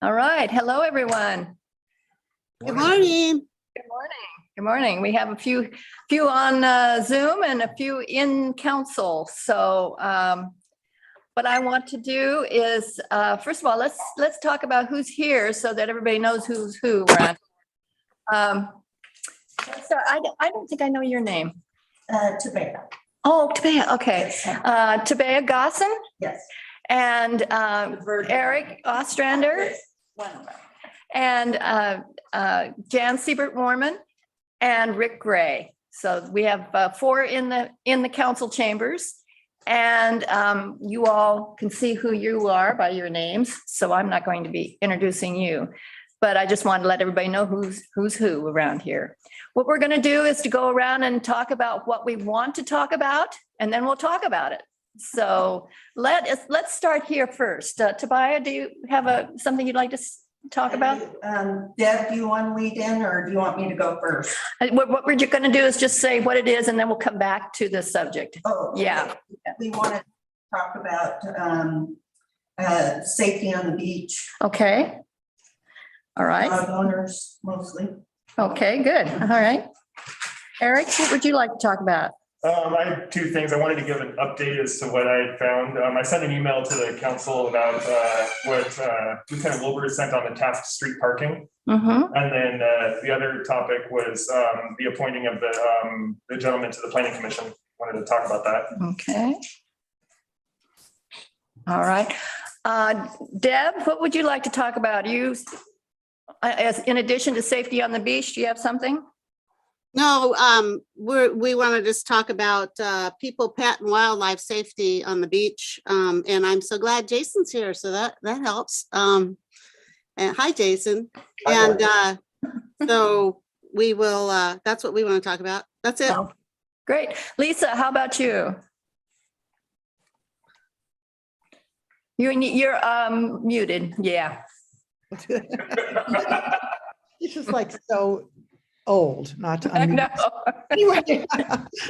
All right. Hello, everyone. Good morning. Good morning. Good morning. We have a few on Zoom and a few in council. So what I want to do is, first of all, let's talk about who's here so that everybody knows who's who. So I don't think I know your name. Tabea. Oh, Tabea. Okay. Tabea Gosson. Yes. And Eric Ostrander. And Jan Siebert-Warman and Rick Gray. So we have 4 in the council chambers, and you all can see who you are by your names. So I'm not going to be introducing you, but I just wanted to let everybody know who's who around here. What we're going to do is to go around and talk about what we want to talk about, and then we'll talk about it. So let's start here first. Tabea, do you have something you'd like to talk about? Deb, do you want to lead in, or do you want me to go first? What we're going to do is just say what it is, and then we'll come back to the subject. Oh, okay. Yeah. We want to talk about safety on the beach. Okay. All right. Dog owners mostly. Okay, good. All right. Eric, what would you like to talk about? I have 2 things. I wanted to give an update as to what I found. I sent an email to the council about what Lieutenant Wilbur sent on the Taft Street parking. Mm-hmm. And then the other topic was the appointing of the gentleman to the Planning Commission. Wanted to talk about that. Okay. All right. Deb, what would you like to talk about? In addition to safety on the beach, do you have something? No, we want to just talk about people, pet and wildlife safety on the beach. And I'm so glad Jason's here, so that helps. And hi, Jason. And so we will, that's what we want to talk about. That's it. Oh, great. Lisa, how about you? You're muted. Yeah. It's just like so old, not to I know. Anyway, yeah,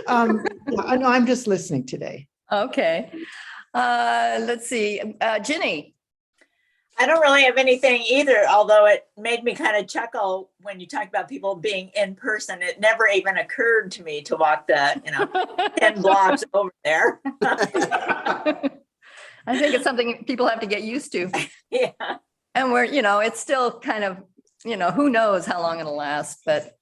I know, I'm just listening today. Okay. Let's see. Ginny. I don't really have anything either, although it made me kind of chuckle when you talked about people being in person. It never even occurred to me to walk the, 10 blocks over there. I think it's something people have to get used to. Yeah. And it's still kind of, who knows how long it'll last, but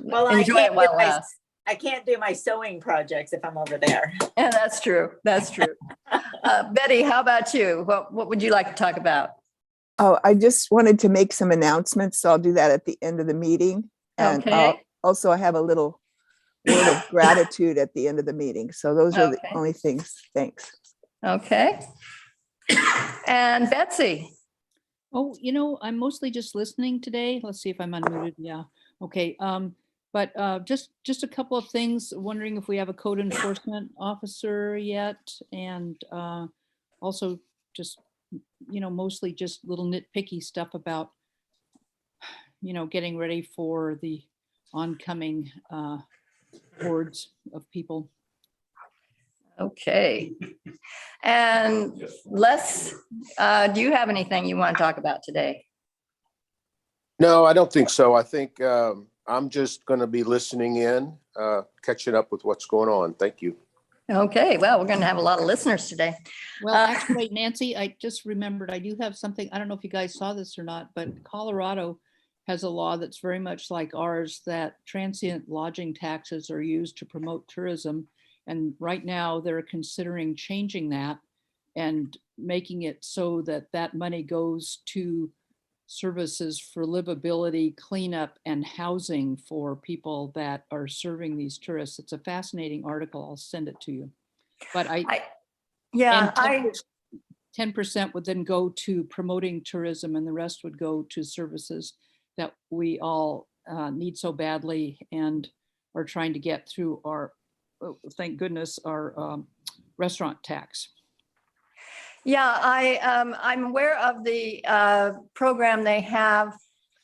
Well, enjoy it while it lasts. I can't do my sewing projects if I'm over there. Yeah, that's true. That's true. Betty, how about you? What would you like to talk about? Oh, I just wanted to make some announcements, so I'll do that at the end of the meeting. And Okay. also I have a little word of gratitude at the end of the meeting. So those are the Okay. only things. Thanks. Okay. And Betsy. Oh, I'm mostly just listening today. Let's see if I'm unmuted. Yeah. Okay. But just a couple of things, wondering if we have a code enforcement officer yet. And also just, mostly just little nitpicky stuff about, getting ready for the oncoming hordes of people. Okay. And Les, do you have anything you want to talk about today? No, I don't think so. I think I'm just going to be listening in, catching up with what's going on. Thank you. Okay. Well, we're going to have a lot of listeners today. Well, actually, Nancy, I just remembered I do have something. I don't know if you guys saw this or not, but Colorado has a law that's very much like ours, that transient lodging taxes are used to promote tourism. And right now they're considering changing that and making it so that that money goes to services for livability, cleanup, and housing for people that are serving these tourists. It's a fascinating article. I'll send it to you. But 10% would then go to promoting tourism, and the rest would go to services that we all need so badly and are trying to get through our, thank goodness, our restaurant tax. Yeah, I'm aware of the program they have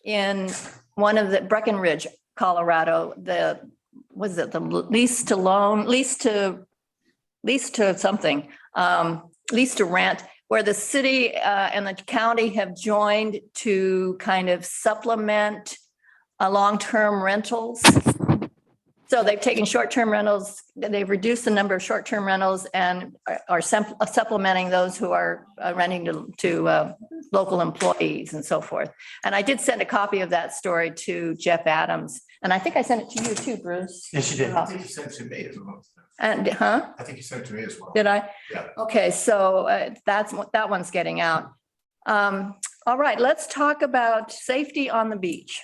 in one of the Breckenridge, Colorado. The lease to rent, where the city and the county have joined to kind of supplement long-term rentals. So they've taken short-term rentals, they've reduced the number of short-term rentals and are supplementing those who are renting to local employees and so forth. And I did send a copy of that story to Jeff Adams, and I think I sent it to you too, Bruce. Yes, you did. I think you sent it to me as well. And, huh? I think you sent it to me as well. Did I? Yeah. Okay, so that one's getting out. All right, let's talk about safety on the beach.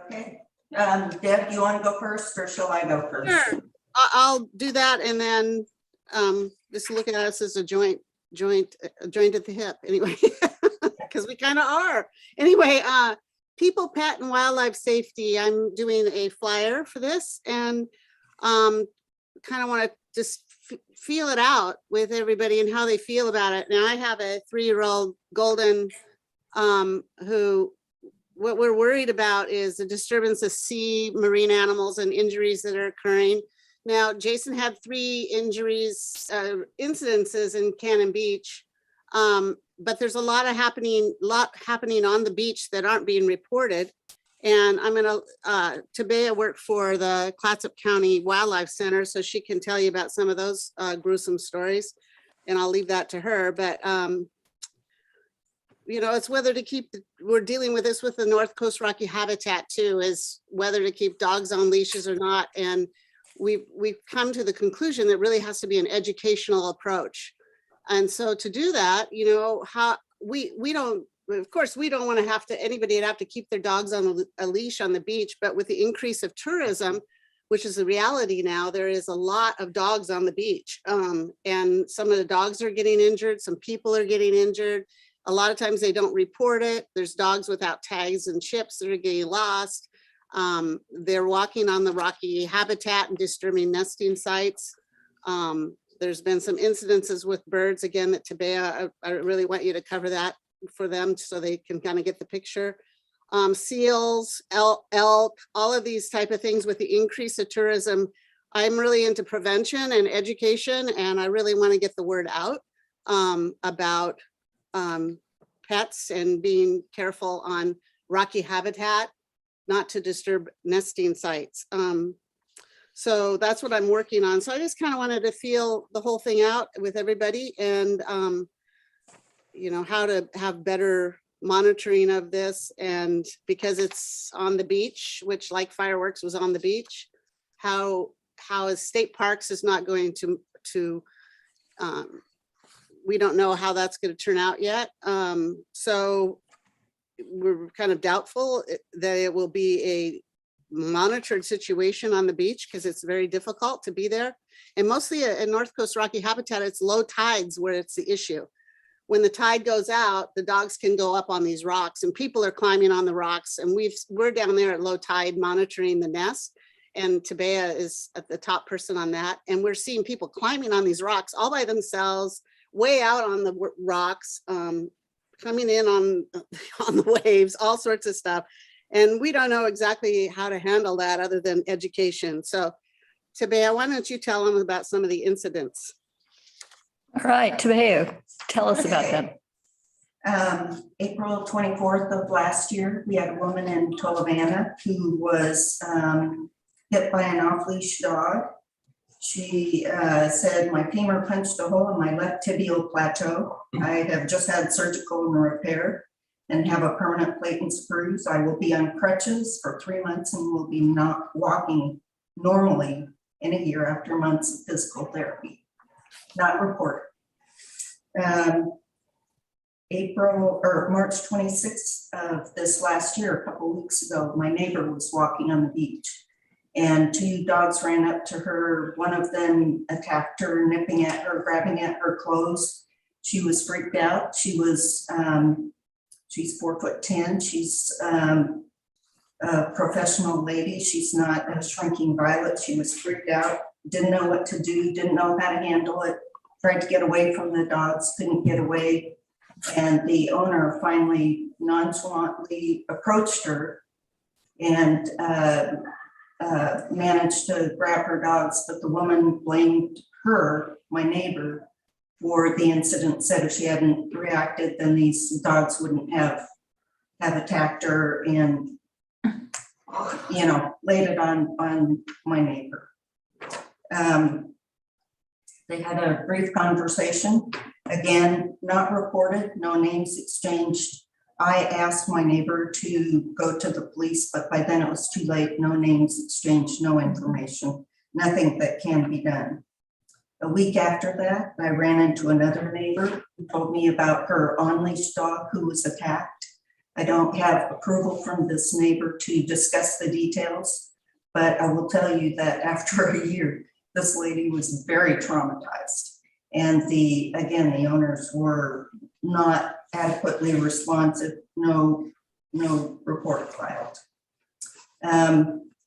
Okay, Deb, do you want to go first or shall I go first? Sure. I'll do that and then just look at us as a joint at the hip anyway, because we kind of are. Anyway, people, pet and wildlife safety. I'm doing a flyer for this and kind of want to just feel it out with everybody and how they feel about it. Now I have a 3-year-old golden who, what we're worried about is the disturbance of sea marine animals and injuries that are occurring. Now, Jason had 3 injuries, incidences in Cannon Beach, but there's a lot happening on the beach that aren't being reported. And I'm gonna, Tabea worked for the Clatsop County Wildlife Center, so she can tell you about some of those gruesome stories, and I'll leave that to her. But you know, it's whether to keep, we're dealing with this with the North Coast Rocky Habitat too, is whether to keep dogs on leashes or not. And we've come to the conclusion that really has to be an educational approach. And so to do that, you know, how we don't, of course, we don't want to have to, anybody have to keep their dogs on a leash on the beach, but with the increase of tourism, which is a reality now, there is a lot of dogs on the beach. And some of the dogs are getting injured, some people are getting injured. A lot of times they don't report it. There's dogs without tags and chips that are getting lost. They're walking on the rocky habitat and disturbing nesting sites. There's been some incidences with birds, again, that Tabea, I really want you to cover that for them so they can kind of get the picture. Seals, elk, all of these type of things with the increase of tourism. I'm really into prevention and education, and I really want to get the word out about pets and being careful on rocky habitat, not to disturb nesting sites. So that's what I'm working on. So I just kind of wanted to feel the whole thing out with everybody and, you know, how to have better monitoring of this. And because it's on the beach, which like fireworks was on the beach, how is state parks is not going to we don't know how that's going to turn out yet. So we're kind of doubtful that it will be a monitored situation on the beach because it's very difficult to be there. And mostly in North Coast Rocky Habitat, it's low tides where it's the issue. When the tide goes out, the dogs can go up on these rocks and people are climbing on the rocks. And we're down there at low tide monitoring the nest. And Tabea is at the top person on that. And we're seeing people climbing on these rocks all by themselves, way out on the rocks, coming in on the waves, all sorts of stuff. And we don't know exactly how to handle that other than education. So Tabea, why don't you tell them about some of the incidents? All right, Tabea, tell us about them. April 24th of last year, we had a woman in Tolovana who was hit by an off-leash dog. She said, my femur punched a hole in my left tibial plateau. I have just had surgical repair and have a permanent plate and screws. I will be on crutches for 3 months and will be not walking normally in a year after months of physical therapy. Not reported. March 26th of this last year, a couple of weeks ago, my neighbor was walking on the beach and 2 dogs ran up to her. One of them attacked her, nipping at her, grabbing at her clothes. She was freaked out. She was, she's 4'10". She's a professional lady. She's not a shrinking violet. She was freaked out, didn't know what to do, didn't know how to handle it, tried to get away from the dogs, couldn't get away. And the owner finally nonchalantly approached her and managed to grab her dogs, but the woman blamed her, my neighbor, for the incident, said if she hadn't reacted, then these dogs wouldn't have attacked her and, you know, laid it on my neighbor. They had a brief conversation, again, not reported, no names exchanged. I asked my neighbor to go to the police, but by then it was too late, no names exchanged, no information, nothing that can be done. A week after that, I ran into another neighbor who told me about her on-leash dog who was attacked. I don't have approval from this neighbor to discuss the details, but I will tell you that after a year, this lady was very traumatized. And the owners were not adequately responsive, no report filed.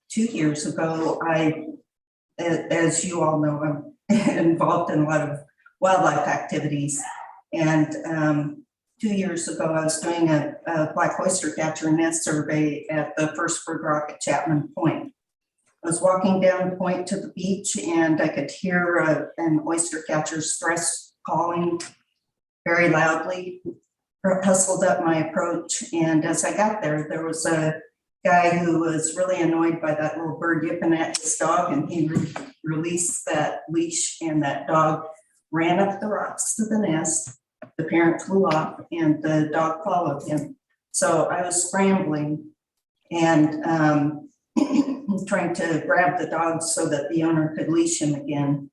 2 years ago, as you all know, I'm involved in a lot of wildlife activities. And 2 years ago, I was doing a black oyster catcher nest survey at the first bird rock at Chapman Point. I was walking down point to the beach and I could hear an oyster catcher's thrush calling very loudly. Hustled up my approach, and as I got there, there was a guy who was really annoyed by that little bird yipping at his dog, and he released that leash, and that dog ran up the rocks to the nest. The parent flew off, and the dog followed him. So I was scrambling and trying to grab the dog so that the owner could leash him again.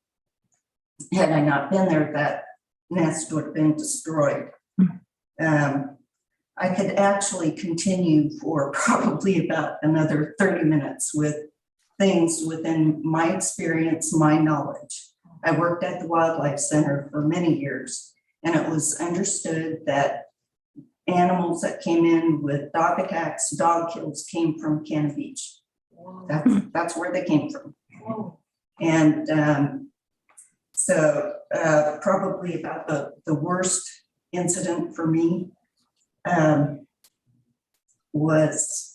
Had I not been there, that nest would have been destroyed. I could actually continue for probably about another 30 minutes with things within my experience, my knowledge. I worked at the Wildlife Center for many years, and it was understood that animals that came in with dog attacks, dog kills came from Cannon Beach. That's where they came from. And so probably about the worst incident for me was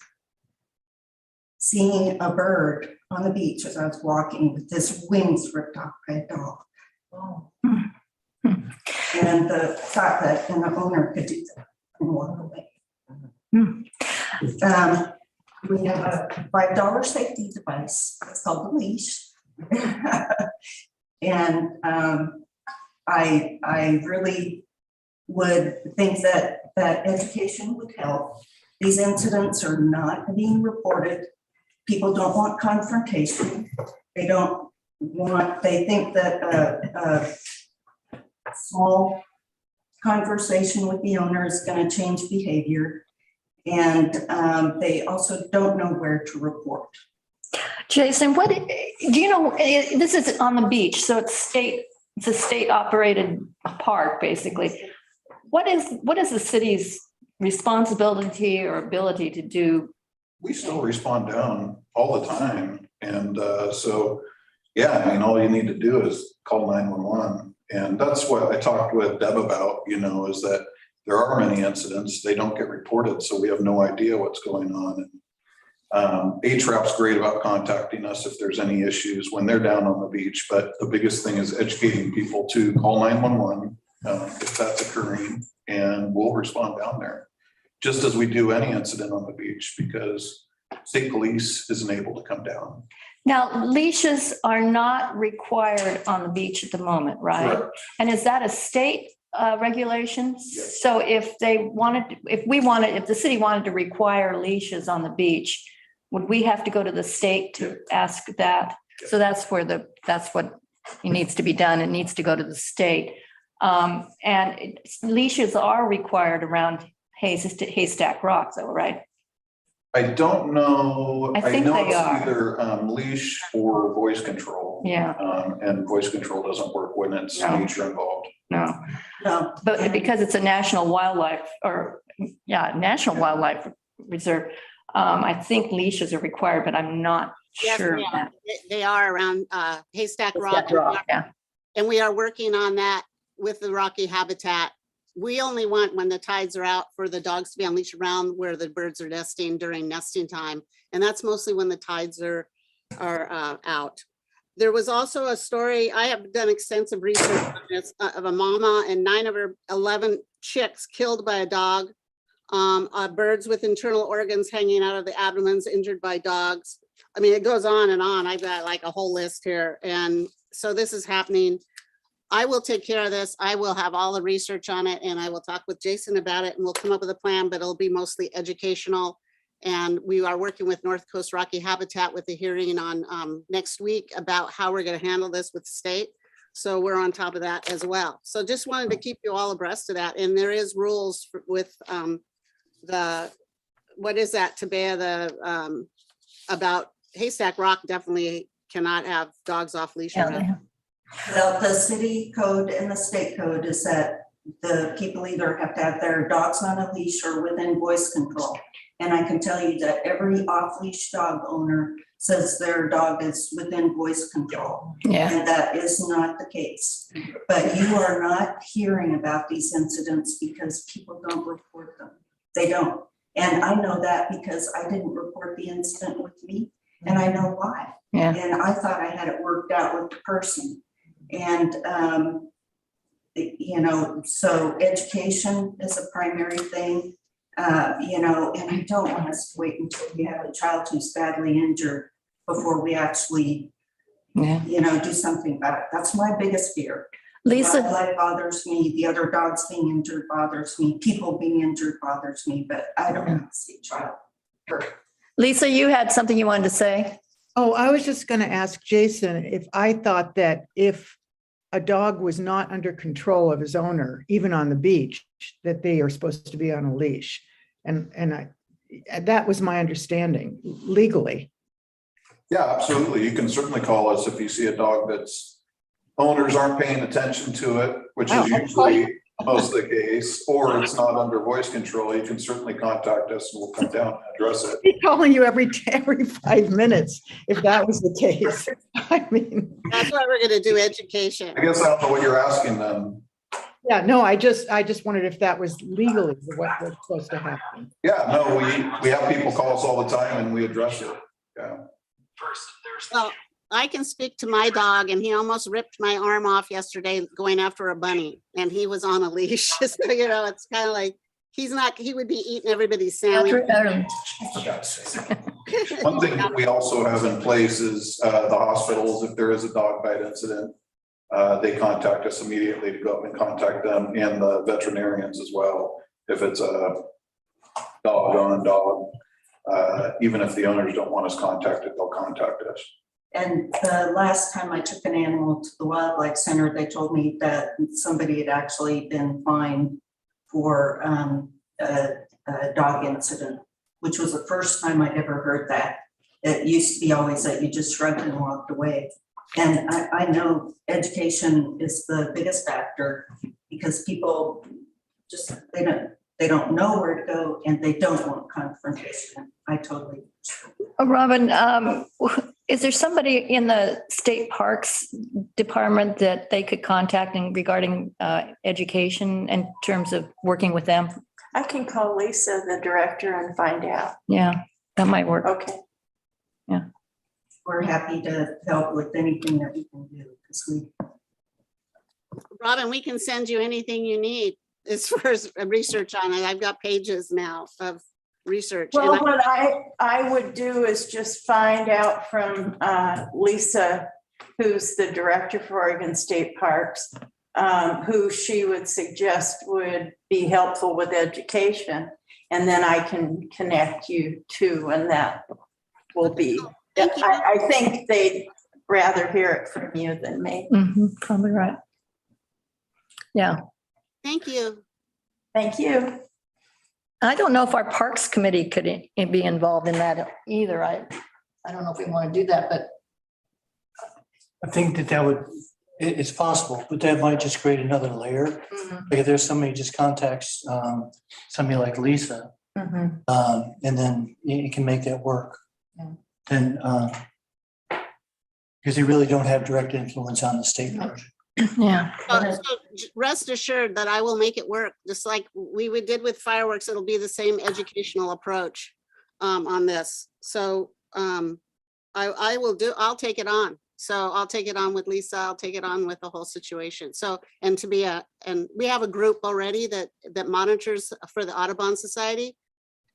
seeing a bird on the beach as I was walking with his wings ripped off by a dog. And the thought that an owner could do that and walk away. We have a $5 safety device. It's called the leash. And I really would think that education would help. These incidents are not being reported. People don't want confrontation. They think that a small conversation with the owner is going to change behavior. And they also don't know where to report. Jason, what do you know? This is on the beach, so it's a state operated park, basically. What is the city's responsibility or ability to do? We still respond down all the time. And so, yeah, I mean, all you need to do is call 911. And that's what I talked with Deb about, you know, is that there are many incidents, they don't get reported, so we have no idea what's going on. And HRAP's great about contacting us if there's any issues when they're down on the beach, but the biggest thing is educating people to call 911 if that's occurring, and we'll respond down there, just as we do any incident on the beach, because state police isn't able to come down. Now, leashes are not required on the beach at the moment, right? Correct. And is that a state regulation? Yes. So if the city wanted to require leashes on the beach, would we have to go to the state to ask that? So that's what needs to be done. It needs to go to the state. And leashes are required around Haystack Rock, though, right? I don't know. I think know they it's are. either leash or voice control. Yeah. And voice control doesn't work when it's No. nature involved. No, No, but because it's a national wildlife reserve, I think leashes are required, but I'm not Yes, sure. they of are. that. They are around Haystack Rock. Yeah. And we are working on that with the Rocky Habitat. We only want when the tides are out for the dogs to be on leash around where the birds are nesting during nesting time. And that's mostly when the tides are out. There was also a story, I have done extensive research on this, of a mama and 9 of her 11 chicks killed by a dog. Birds with internal organs hanging out of the abdomens injured by dogs. I mean, it goes on and on. I've got like a whole list here. And so this is happening. I will take care of this. I will have all the research on it and I will talk with Jason about it and we'll come up with a plan, but it'll be mostly educational. And we are working with North Coast Rocky Habitat with the hearing on next week about how we're going to handle this with the state. So we're on top of that as well. So just wanted to keep you all abreast of that. And there is rules with what is that, Tabea, about Haystack Rock definitely cannot have dogs off leash. Well, the city code and the state code is that the people either have to have their dogs on a leash or within voice control. And I can tell you that every off-leash dog owner says their dog is within voice control. Yeah. And that is not the case. But you are not hearing about these incidents because people don't report them. They don't. And I know that because I didn't report the incident with me and I know why. Yeah. And I thought I had it worked out with the person. And, you know, so education is a primary thing. You know, and I don't want us to wait until we have a child who's badly injured before we actually, you know, do something about it. That's my biggest fear. Lisa. Wildlife bothers me. The other dogs being injured bothers me. People being injured bothers me, but I don't want to see a child hurt. Lisa, you had something you wanted to say? Oh, I was just going to ask Jason if I thought that if a dog was not under control of his owner, even on the beach, that they are supposed to be on a leash. And that was my understanding legally. Yeah, absolutely. You can certainly call us if you see a dog that's owners aren't paying attention to it, which is usually most of the case, or it's not under voice control. You can certainly contact us and we'll come down and address it. I'd be calling you every 5 minutes if that was the case. I mean, that's why we're going to do education. I guess I don't know what you're asking then. yeah, no, I just wondered if that was legally what was supposed to happen. Yeah, no, we have people call us all the time and we address it. Yeah. Well, I can speak to my dog and he almost ripped my arm off yesterday going after a bunny and he was on a leash. So, you know, it's kind of like, he would be eating everybody's sandwich. One thing that we also have in place is the hospitals, if there is a dog bite incident, they contact us immediately to go up and contact them and the veterinarians as well. If it's a dog on a dog, even if the owners don't want us contacted, they'll contact us. And the last time I took an animal to the wildlife center, they told me that somebody had actually been fined for a dog incident, which was the first time I'd ever heard that. It used to be always that you just shrugged and walked away. And I know education is the biggest factor because people just, they don't know where to go and they don't want confrontation. I totally. Robin, is there somebody in the state parks department that they could contact regarding education in terms of working with them? I can call Lisa, the director, and find out. Yeah, that might work. Okay. Yeah. We're happy to help with anything that we can do because Robin, we can send you anything you need as far as research on it. I've got pages now of research. Well, what I would do is just find out from Lisa, who's the director for Oregon State Parks, who she would suggest would be helpful with education. And then I can connect you to, and that will be, I think they'd rather hear it from you than me. Probably right. Yeah. Thank you. Thank you. I don't know if our Parks Committee could be involved in that either. I don't know if we want to do that, but. I think that would, it's possible, but that might just create another layer. Like if there's somebody who just contacts somebody like Lisa, and then you can make that work. Then, because they really don't have direct influence on the state budget. Yeah. So rest assured that I will make it work, just like we did with fireworks. It'll be the same educational approach on this. So I will I'll take it on. So I'll take it on with Lisa. I'll take it on with the whole situation. So, and we have a group already that monitors for the Audubon Society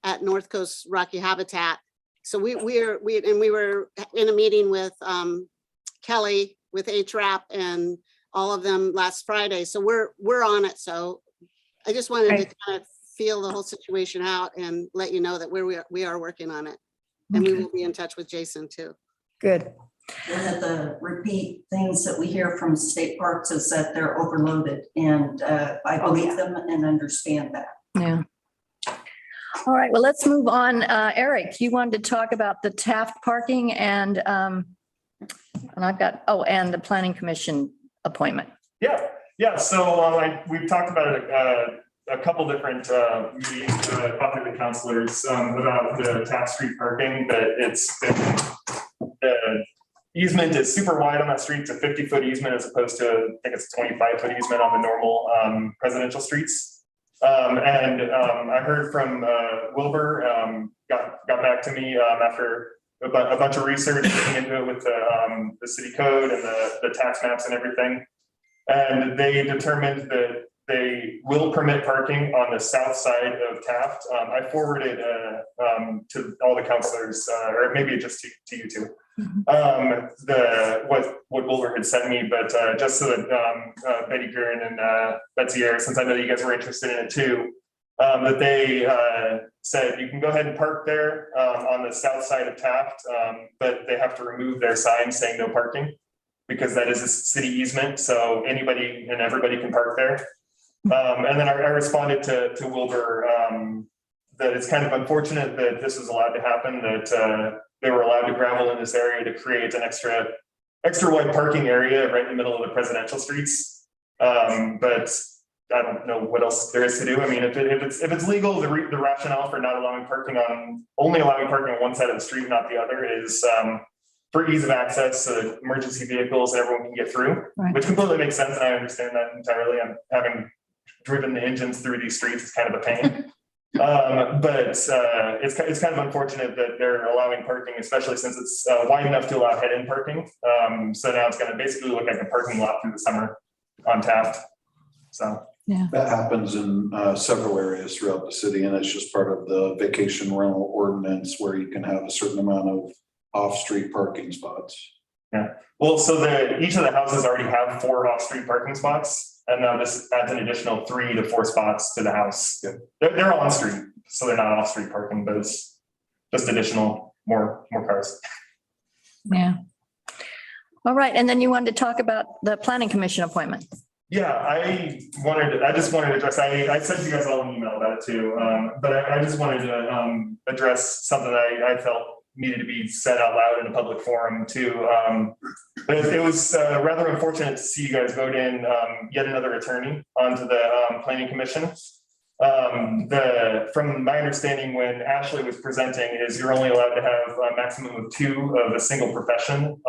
at North Coast Rocky Habitat. So we were in a meeting with Kelly with HRAP and all of them last Friday. So we're on it. So I just wanted to Right. kind of feel the whole situation out and let you know that we are working on it. And we Okay. will be in touch with Jason too. Good. One of the repeat things that we hear from state parks is that they're overloaded, and I believe them and understand that. Yeah. All right, well, let's move on. Eric, you wanted to talk about the Taft parking and I've got, and the Planning Commission appointment. Yeah. So we've talked about it a couple different meetings, talked to the councilors about the Taft Street parking, but it's been, the easement is super wide on that street. It's a 50-foot easement as opposed to, I think it's a 25-foot easement on the normal presidential streets. I heard from Wilbur, got back to me after a bunch of research looking into it with the city code and the tax maps and everything. And they determined that they will permit parking on the south side of Taft. I forwarded to all the councilors, or maybe just to you two, what Wilbur had sent me, but just so that Betty Guerin and Betsy Ayers, since I know you guys were interested in it too, that they said you can go ahead and park there on the south side of Taft, but they have to remove their sign saying no parking, because that is a city easement, so anybody and everybody can park there. And then I responded to Wilbur that it's kind of unfortunate that this was allowed to happen, that they were allowed to gravel in this area to create an extra wide parking area right in the middle of the presidential streets. But I don't know what else there is to do. I mean, if it's legal, the rationale for not allowing parking only allowing parking on one side of the street, not the other, is for ease of access so that emergency vehicles and everyone can get through, Right. which completely makes sense. And I understand that entirely. I'm having driven the engines through these streets. It's kind of a pain. But it's kind of unfortunate that they're allowing parking, especially since it's wide enough to allow head-in parking. So now it's going to basically look like a parking lot through the summer on Taft. So That happens in several areas throughout the city, and it's just part of the vacation rental ordinance where you can have a certain amount of off-street parking spots. yeah, well, so each of the houses already have 4 off-street parking spots, and now this adds an additional 3 to 4 spots to the house. Yeah. They're on street, so they're not off-street parking, but it's just additional more cars. Yeah. All right, and then you wanted to talk about the Planning Commission appointment. Yeah, I just wanted to address, I sent you guys all an email about it too, but I just wanted to address something that I felt needed to be said out loud in a public forum too. But it was rather unfortunate to see you guys vote in yet another attorney onto the Planning Commission. From my understanding, when Ashley was presenting, is you're only allowed to have a maximum of 2 of a single profession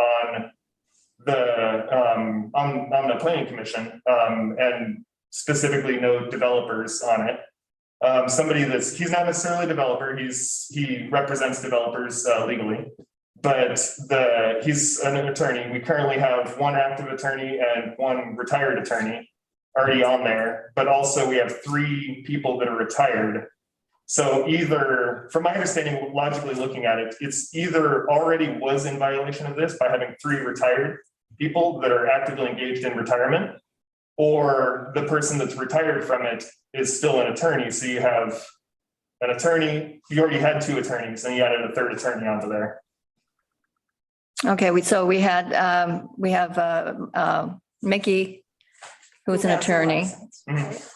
on the Planning Commission, and specifically no developers on it. He's not necessarily a developer, he represents developers legally, but he's an attorney. We currently have 1 active attorney and 1 retired attorney already on there, but also we have 3 people that are retired. So either, from my understanding, logically looking at it, it's either already was in violation of this by having 3 retired people that are actively engaged in retirement, or the person that's retired from it is still an attorney. So you have an attorney, you already had 2 attorneys, and you added a 3rd attorney onto there. Okay, we have Mickey, who's an attorney.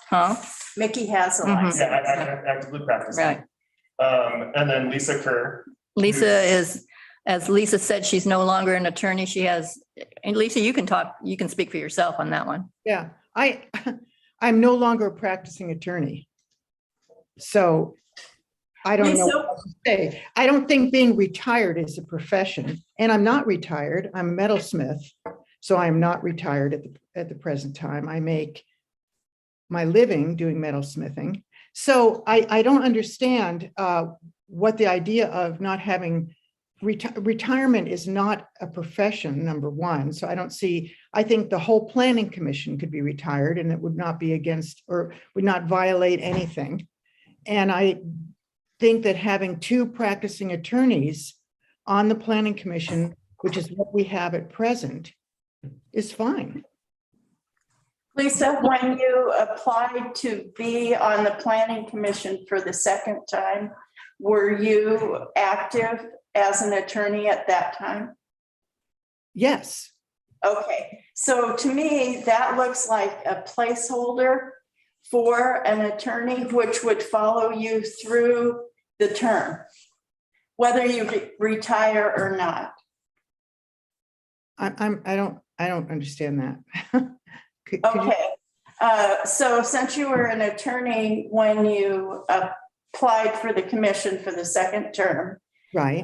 Huh? Mickey has a Mhm. license. Yeah, actively practicing. Right. And then Lisa Kerr. Lisa is, as Lisa said, she's no longer an attorney. She has, and Lisa, you can speak for yourself on that one. Yeah, I'm no longer a practicing attorney. So I don't know what to say. I don't think being retired is a profession, and I'm not retired. I'm a metalsmith. So I'm not retired at the present time. I make my living doing metalsmithing. So I don't understand what the idea of not having retirement is not a profession, number one. So I think the whole planning commission could be retired and it would not be against or would not violate anything. And I think that having 2 practicing attorneys on the planning commission, which is what we have at present, is fine. Lisa, when you applied to be on the planning commission for the second time, were you active as an attorney at that time? Yes. Okay, so to me, that looks like a placeholder for an attorney, which would follow you through the term, whether you retire or not. I don't understand that. Could you- Okay, so since you were an attorney when you applied for the commission for the second term, Right,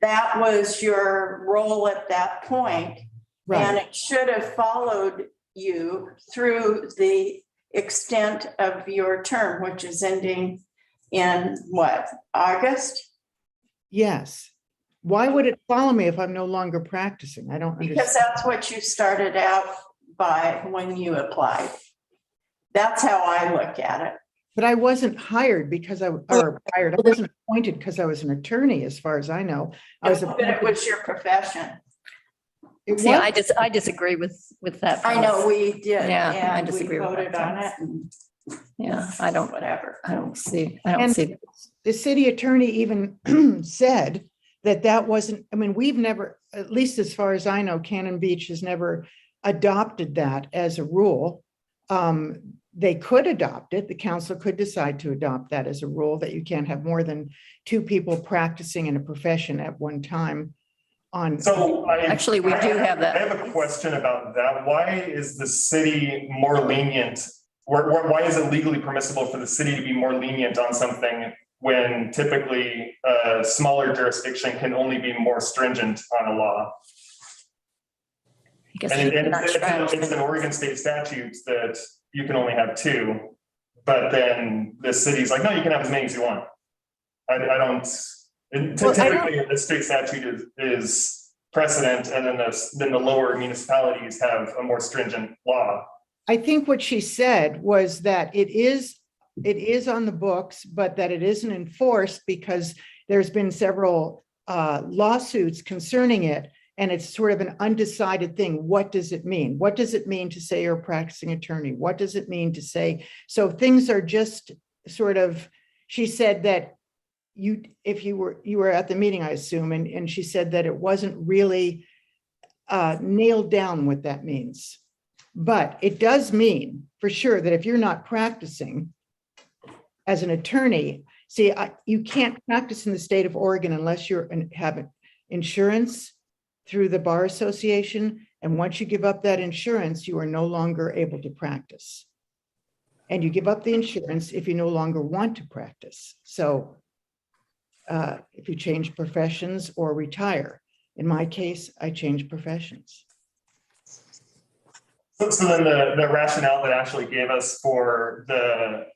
that was your role at that point. And right. it should have followed you through the extent of your term, which is ending in what, August? Yes. Why would it follow me if I'm no longer practicing? I don't Because understand. that's what you started out by when you applied. That's how I look at it. But I wasn't hired because I wasn't appointed because I was an attorney, as far as I know. I was But it was your profession. It See, was- I disagree with that. I know we did. Yeah, I and we disagree with voted that. on it and Yeah, I don't whatever. see. And the city attorney even said that wasn't, I mean, we've never, at least as far as I know, Cannon Beach has never adopted that as a rule. They could adopt it. The council could decide to adopt that as a rule, that you can't have more than 2 people practicing in a profession at one time on. So Actually, we do have that. I have a question about that. Why is the city more lenient? Why is it legally permissible for the city to be more lenient on something when typically a smaller jurisdiction can only be more stringent on a law? I guess And I'm not sure I it's understand. an Oregon state statute that you can only have 2, but then the city's like, no, you can have as many as you want. I don't, typically the state statute is precedent, and then the lower municipalities have a more stringent law. I think what she said was that it is on the books, but that it isn't enforced because there's been several lawsuits concerning it. And it's sort of an undecided thing. What does it mean? What does it mean to say you're a practicing attorney? What does it mean to say? So things are just sort of, she said that if you were at the meeting, I assume, and she said that it wasn't really nailed down what that means. But it does mean for sure that if you're not practicing as an attorney, see, you can't practice in the state of Oregon unless you have insurance through the Bar Association. And once you give up that insurance, you are no longer able to practice. And you give up the insurance if you no longer want to practice. So if you change professions or retire. In my case, I changed professions. So then the rationale that Ashley gave us for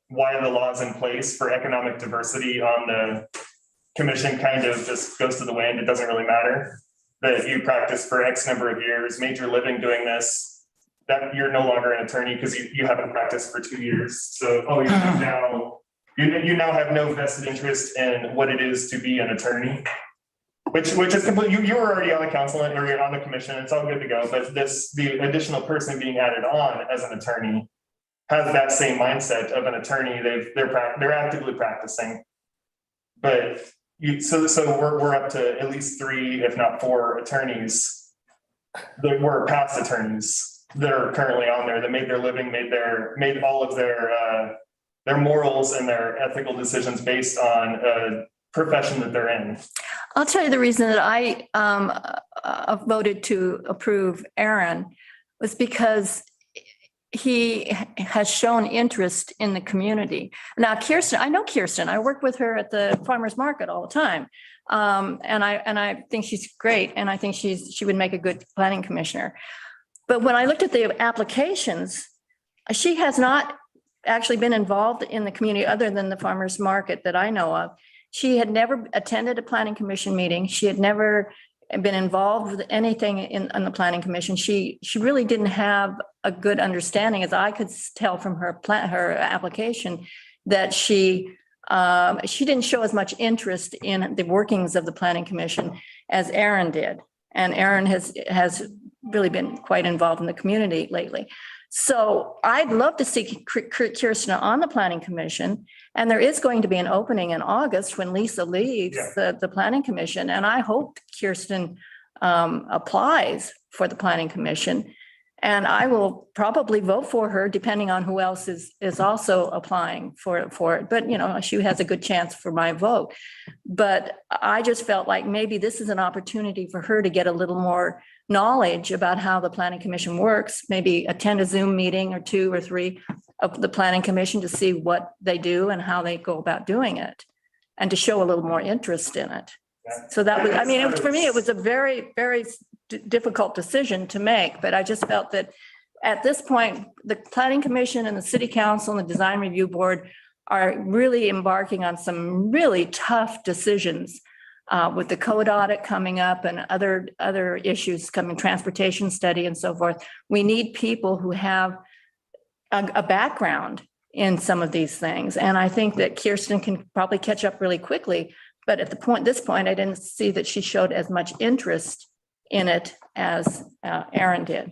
why the law is in place for economic diversity on the commission kind of just goes to the wind. It doesn't really matter that you practice for X number of years, made your living doing this, that you're no longer an attorney because you haven't practiced for 2 years. So, you now have no vested interest in what it is to be an attorney, which is complete. You were already on the council or you're on the commission. It's all good to go. But the additional person being added on as an attorney has that same mindset of an attorney. They're actively practicing, but so we're up to at least 3, if not 4 attorneys that were past attorneys that are currently on there that made their living, made all of their morals and their ethical decisions based on a profession that they're in. I'll tell you the reason that I voted to approve Aaron was because he has shown interest in the community. Now, Kirsten, I know Kirsten. I work with her at the farmer's market all the time. And I think she's great. And I think she would make a good planning commissioner. But when I looked at the applications, she has not actually been involved in the community other than the farmer's market that I know of. She had never attended a planning commission meeting. She had never been involved with anything on the planning commission. She really didn't have a good understanding, as I could tell from her application, that she didn't show as much interest in the workings of the planning commission as Aaron did. And Aaron has really been quite involved in the community lately. So I'd love to see Kirsten on the planning commission. And there is going to be an opening in August when Lisa leaves the planning commission. And I hope Kirsten applies for the planning commission. And I will probably vote for her depending on who else is also applying for it. But, you know, she has a good chance for my vote. But I just felt like maybe this is an opportunity for her to get a little more knowledge about how the planning commission works, maybe attend a Zoom meeting or 2 or 3 of the planning commission to see what they do and how they go about doing it, and to show a little more interest in it. So that was, I mean, for me, it was a very, very difficult decision to make, but I just felt that at this point, the planning commission and the city council and the design review board are really embarking on some really tough decisions with the code audit coming up and other issues coming, transportation study and so forth. We need people who have a background in some of these things. And I think that Kirsten can probably catch up really quickly. But at this point, I didn't see that she showed as much interest in it as Aaron did.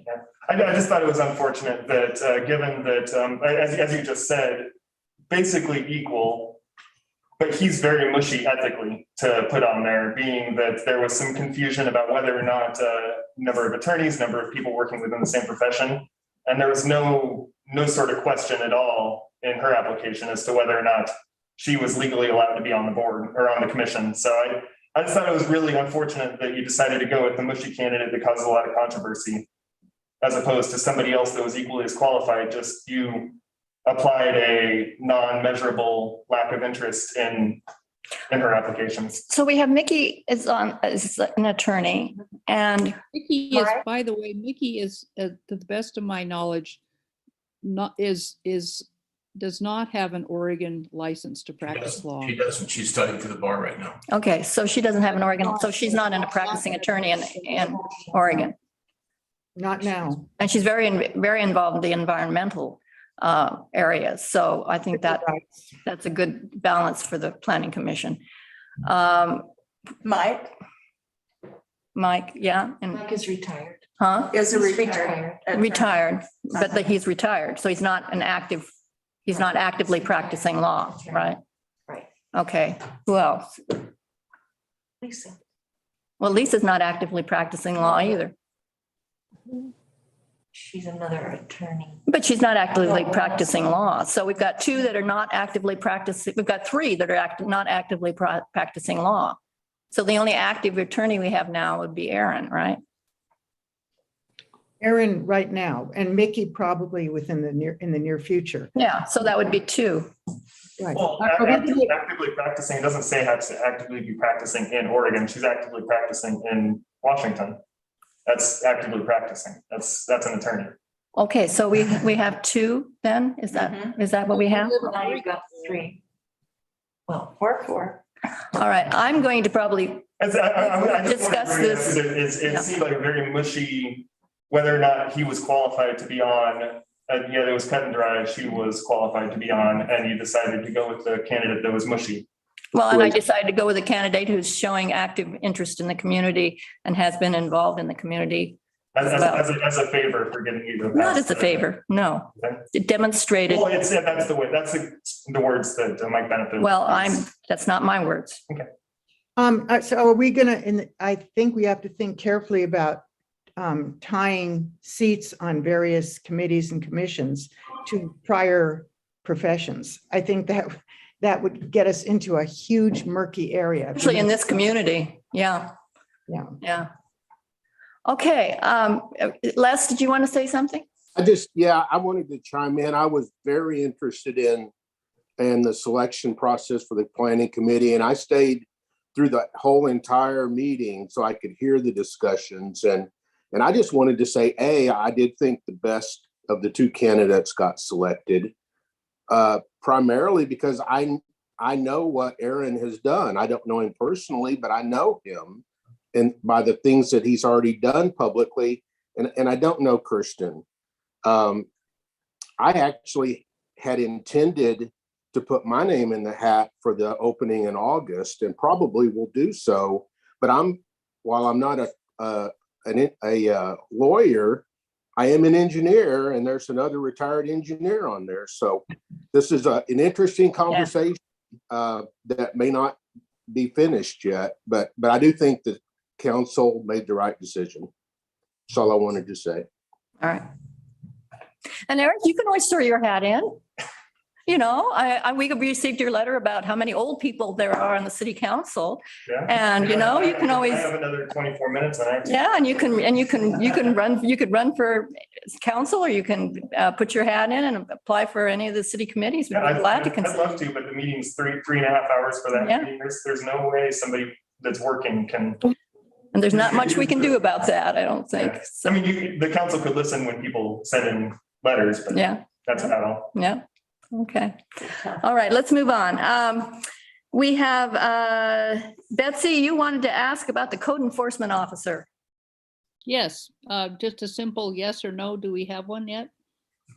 I just thought it was unfortunate that given that, as you just said, basically equal, but he's very mushy ethically to put on there, being that there was some confusion about whether or not number of attorneys, number of people working within the same profession. And there was no sort of question at all in her application as to whether or not she was legally allowed to be on the board or on the commission. So I just thought it was really unfortunate that you decided to go with the mushy candidate that caused a lot of controversy, as opposed to somebody else that was equally as qualified. Just you applied a non-measurable lack of interest in her applications. So we have Mickey is an attorney, and Mickey is, by the way, Mickey is, to the best of my knowledge, does not have an Oregon license to practice law. She doesn't. She's studying for the bar right now. okay, so she doesn't have an Oregon, so she's not a practicing attorney in Oregon. Not now. And she's very involved in the environmental areas. So I think that's a good balance for the planning commission. Mike Yeah. And Mike is retired. huh? is a retired. Retired, but he's retired. So he's not actively practicing law, right? Right. Okay. Who else? Lisa. Well, Lisa's not actively practicing law either, She's another attorney. but she's not actively practicing law. So we've got 2 that are not actively practicing. We've got 3 that are not actively practicing law. So the only active attorney we have now would be Aaron, right? Aaron right now, and Mickey probably in the near future. Yeah. So that would be 2. Right. Well, actively practicing doesn't say how to actively be practicing in Oregon. She's actively practicing in Washington. That's actively practicing. That's an attorney. Okay. So we have 2 then? Is that what we have? Now you've got 3. Well, 4. All right. I'm going to probably discuss this. It seemed like a very mushy, whether or not he was qualified to be on. It was cut and dry. She was qualified to be on, and you decided to go with the candidate that was mushy. Well, and I decided to go with a candidate who's showing active interest in the community and has been involved in the community. As a favor for getting you to. Not as a favor, no. Okay. It demonstrated. Well, that's the way. That's the words that might benefit. Well, that's not my words. Okay. So are we gonna, I think we have to think carefully about tying seats on various committees and commissions to prior professions. I think that would get us into a huge murky area. Especially in this community. Yeah. Yeah. Yeah. Okay. Les, did you want to say something? I wanted to chime in. I was very interested in the selection process for the planning committee, and I stayed through the whole entire meeting so I could hear the discussions. And I just wanted to say, I did think the best of the 2 candidates got selected, primarily because I know what Aaron has done. I don't know him personally, but I know him and by the things that he's already done publicly. And I don't know Kirsten. I actually had intended to put my name in the hat for the opening in August and probably will do so. But while I'm not a lawyer, I am an engineer, and there's another retired engineer on there. So this is an interesting conversation that may not be finished yet, but I do think the council made the right decision. That's all I wanted to say. All right. And Eric, you can always throw your hat in. You know, we received your letter about how many old people there are on the city council. Yeah. And, you know, you can always. I have another 24 minutes on it. Yeah, and you could run for council, or you can put your hat in and apply for any of the city committees. We'd be glad to I'd consider. love to, but the meeting's 3.5 hours for that Yeah. meeting. There's no way somebody that's working can. And there's not much we can do about that, I don't think. I So, mean, the council could listen when people send in letters, but yeah, that's about all. yeah. Okay. All right, let's move on. We have Betsy, you wanted to ask about the code enforcement officer. Yes, just a simple yes or no. Do we have one yet?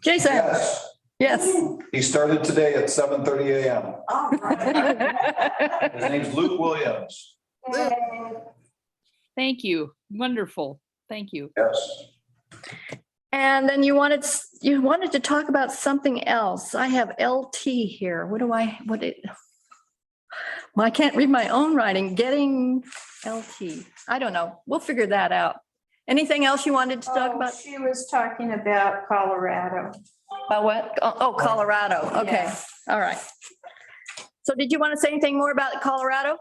Jason? Yes, Yes. he started today at 7:30 a.m. All right. His name's Luke Williams. Thank you. Wonderful. Thank you. Yes. And then you wanted to talk about something else. I have LT here. Well, I can't read my own writing. Getting LT. I don't know. We'll figure that out. Anything else you wanted to talk about? She was talking about Colorado. About what? Oh, Colorado. Okay. Yeah. All right. So did you want to say anything more about Colorado?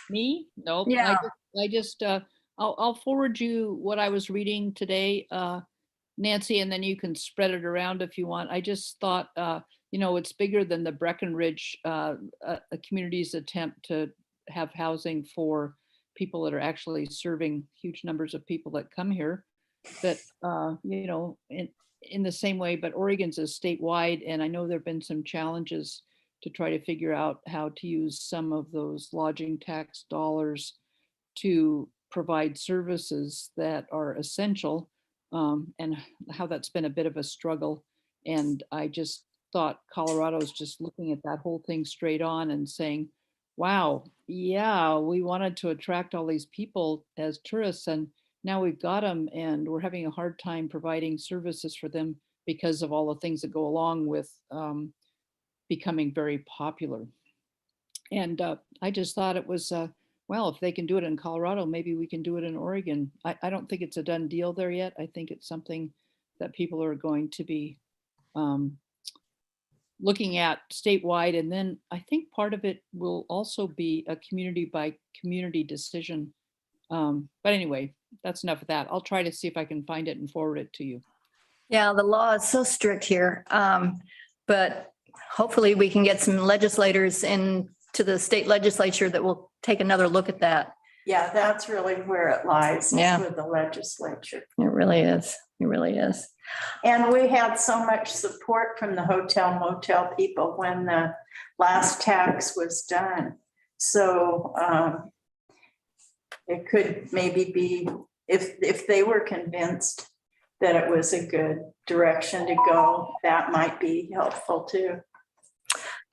Me? Nope. Yeah. I'll forward you what I was reading today, Nancy, and then you can spread it around if you want. I just thought, it's bigger than the Breckenridge a community's attempt to have housing for people that are actually serving huge numbers of people that come here. That, in the same way, but Oregon's is statewide, and I know there've been some challenges to try to figure out how to use some of those lodging tax dollars to provide services that are essential, and how that's been a bit of a struggle. And I just thought Colorado's just looking at that whole thing straight on and saying, wow, yeah, we wanted to attract all these people as tourists, and now we've got them, and we're having a hard time providing services for them because of all the things that go along with becoming very popular. And I just thought it was, well, if they can do it in Colorado, maybe we can do it in Oregon. I don't think it's a done deal there yet. I think it's something that people are going to be looking at statewide. And then I think part of it will also be a community by community decision. But anyway, that's enough of that. I'll try to see if I can find it and forward it to you. Yeah, the law is so strict here. But hopefully we can get some legislators into the state legislature that will take another look at that. Yeah, that's really where it lies, is Yeah. with the legislature. It really is. It really is. And we had so much support from the hotel motel people when the last tax was done. So it could maybe be, if they were convinced that it was a good direction to go, that might be helpful too.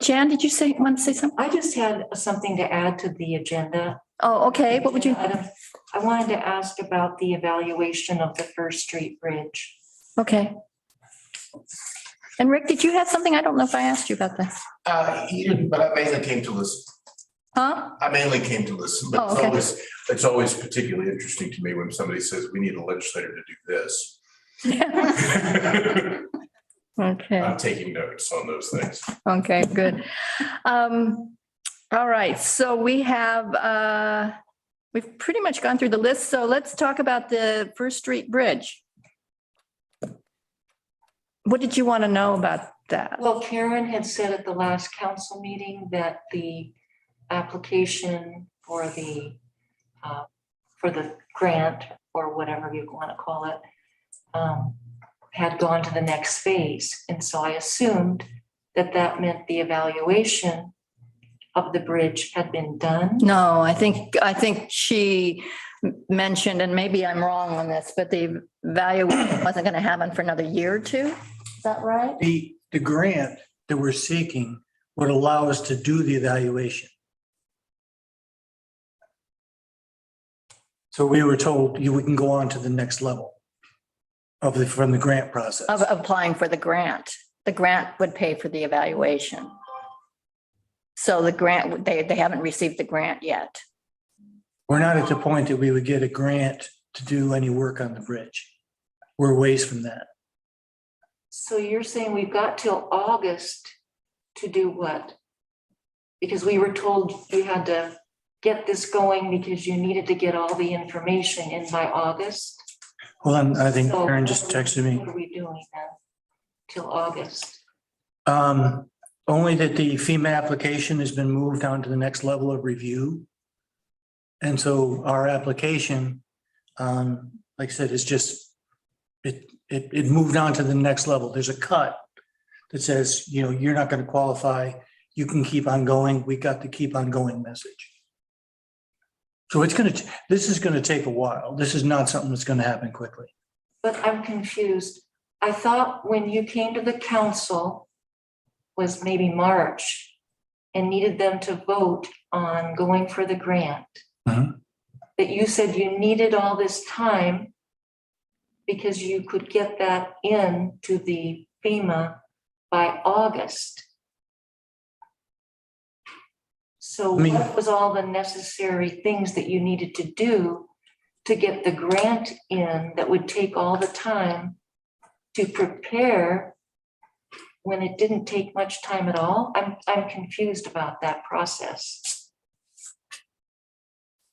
Jan, did you want to say something? I just had something to add to the agenda. Oh, okay. What would you? I wanted to ask about the evaluation of the First Street Bridge. Okay. And Rick, did you have something? I don't know if I asked you about that. He didn't, but I mainly came to listen. Huh? I mainly came to listen, but Oh, okay. it's always particularly interesting to me when somebody says, we need a legislator to do this. Okay. I'm taking notes on those things. Okay, good. All right, so we've pretty much gone through the list. So let's talk about the First Street Bridge. What did you want to know about that? Well, Karen had said at the last council meeting that the application for the grant, or whatever you want to call it, had gone to the next phase. And so I assumed that that meant the evaluation of the bridge had been done? No, I think she mentioned, and maybe I'm wrong on this, but the evaluation wasn't going to happen for another year or two. Is that right? The grant that we're seeking would allow us to do the evaluation. So we were told we can go on to the next level from the grant process. Of applying for the grant. The grant would pay for the evaluation. So the grant, they haven't received the grant yet. We're not at the point that we would get a grant to do any work on the bridge. We're a ways from that. So you're saying we've got till August to do what? Because we were told you had to get this going because you needed to get all the information in by August. Well, I think So Karen just texted me. What are we doing then till August? Only that the FEMA application has been moved on to the next level of review. And so our application, like I said, is just, it moved on to the next level. There's a cut that says, you're not going to qualify. You can keep on going. We got the keep on going message. So this is going to take a while. This is not something that's going to happen quickly. But I'm confused. I thought when you came to the council was maybe March and needed them to vote on going for the grant. Mhm. That you said you needed all this time because you could get that in to the FEMA by August. So what was all the necessary things that you needed to do to get the grant in that would take all the time to prepare when it didn't take much time at all? I'm confused about that process.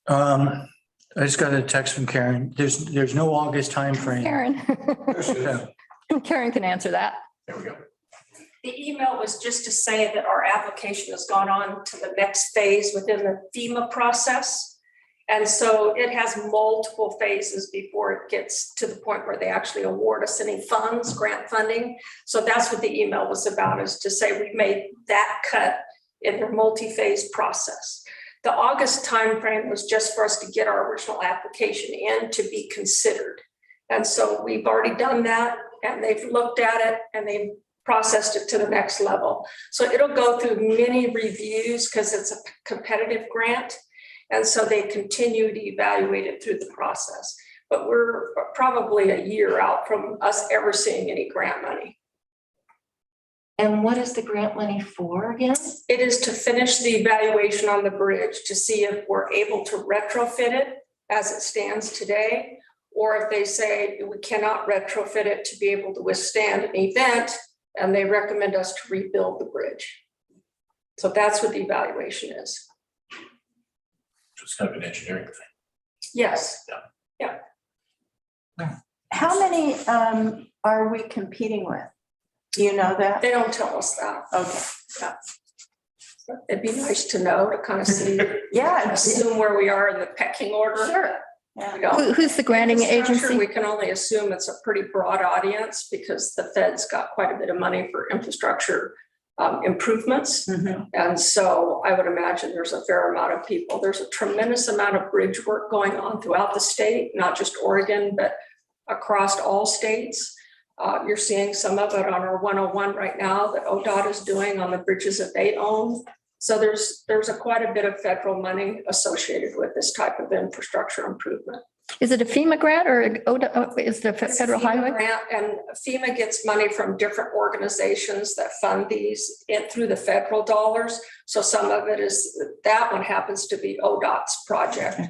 I just got a text from Karen. There's no August timeframe. Karen. Karen can answer that. There we go. The email was just to say that our application has gone on to the next phase within the FEMA process. And so it has multiple phases before it gets to the point where they actually award us any funds, grant funding. So that's what the email was about, is to say we made that cut in their multi-phase process. The August timeframe was just for us to get our original application in to be considered. And so we've already done that, and they've looked at it and they've processed it to the next level. So it'll go through many reviews because it's a competitive grant. And so they continue to evaluate it through the process. But we're probably a year out from us ever seeing any grant money. And what is the grant money for again? It is to finish the evaluation on the bridge to see if we're able to retrofit it as it stands today, or if they say we cannot retrofit it to be able to withstand an event, and they recommend us to rebuild the bridge. So that's what the evaluation is. It's kind of an engineering thing. Yes. Yeah. Yeah. How many are we competing with? Do you know that? They don't tell us that. Okay. Yeah. So it'd be nice to know, to kind of see, Yeah. assume where we are in the pecking order. Sure. We don't. Who's the granting Infrastructure, agency? we can only assume it's a pretty broad audience because the Fed's got quite a bit of money for infrastructure improvements. Mhm. And so I would imagine there's a fair amount of people. There's a tremendous amount of bridge work going on throughout the state, not just Oregon, but across all states. You're seeing some of it on our 101 right now that ODOT is doing on the bridges that they own. So there's quite a bit of federal money associated with this type of infrastructure improvement. Is it a FEMA grant or is it a It's a federal FEMA highway? grant, and FEMA gets money from different organizations that fund these through the federal dollars. So some of it is, that one happens to be ODOT's project.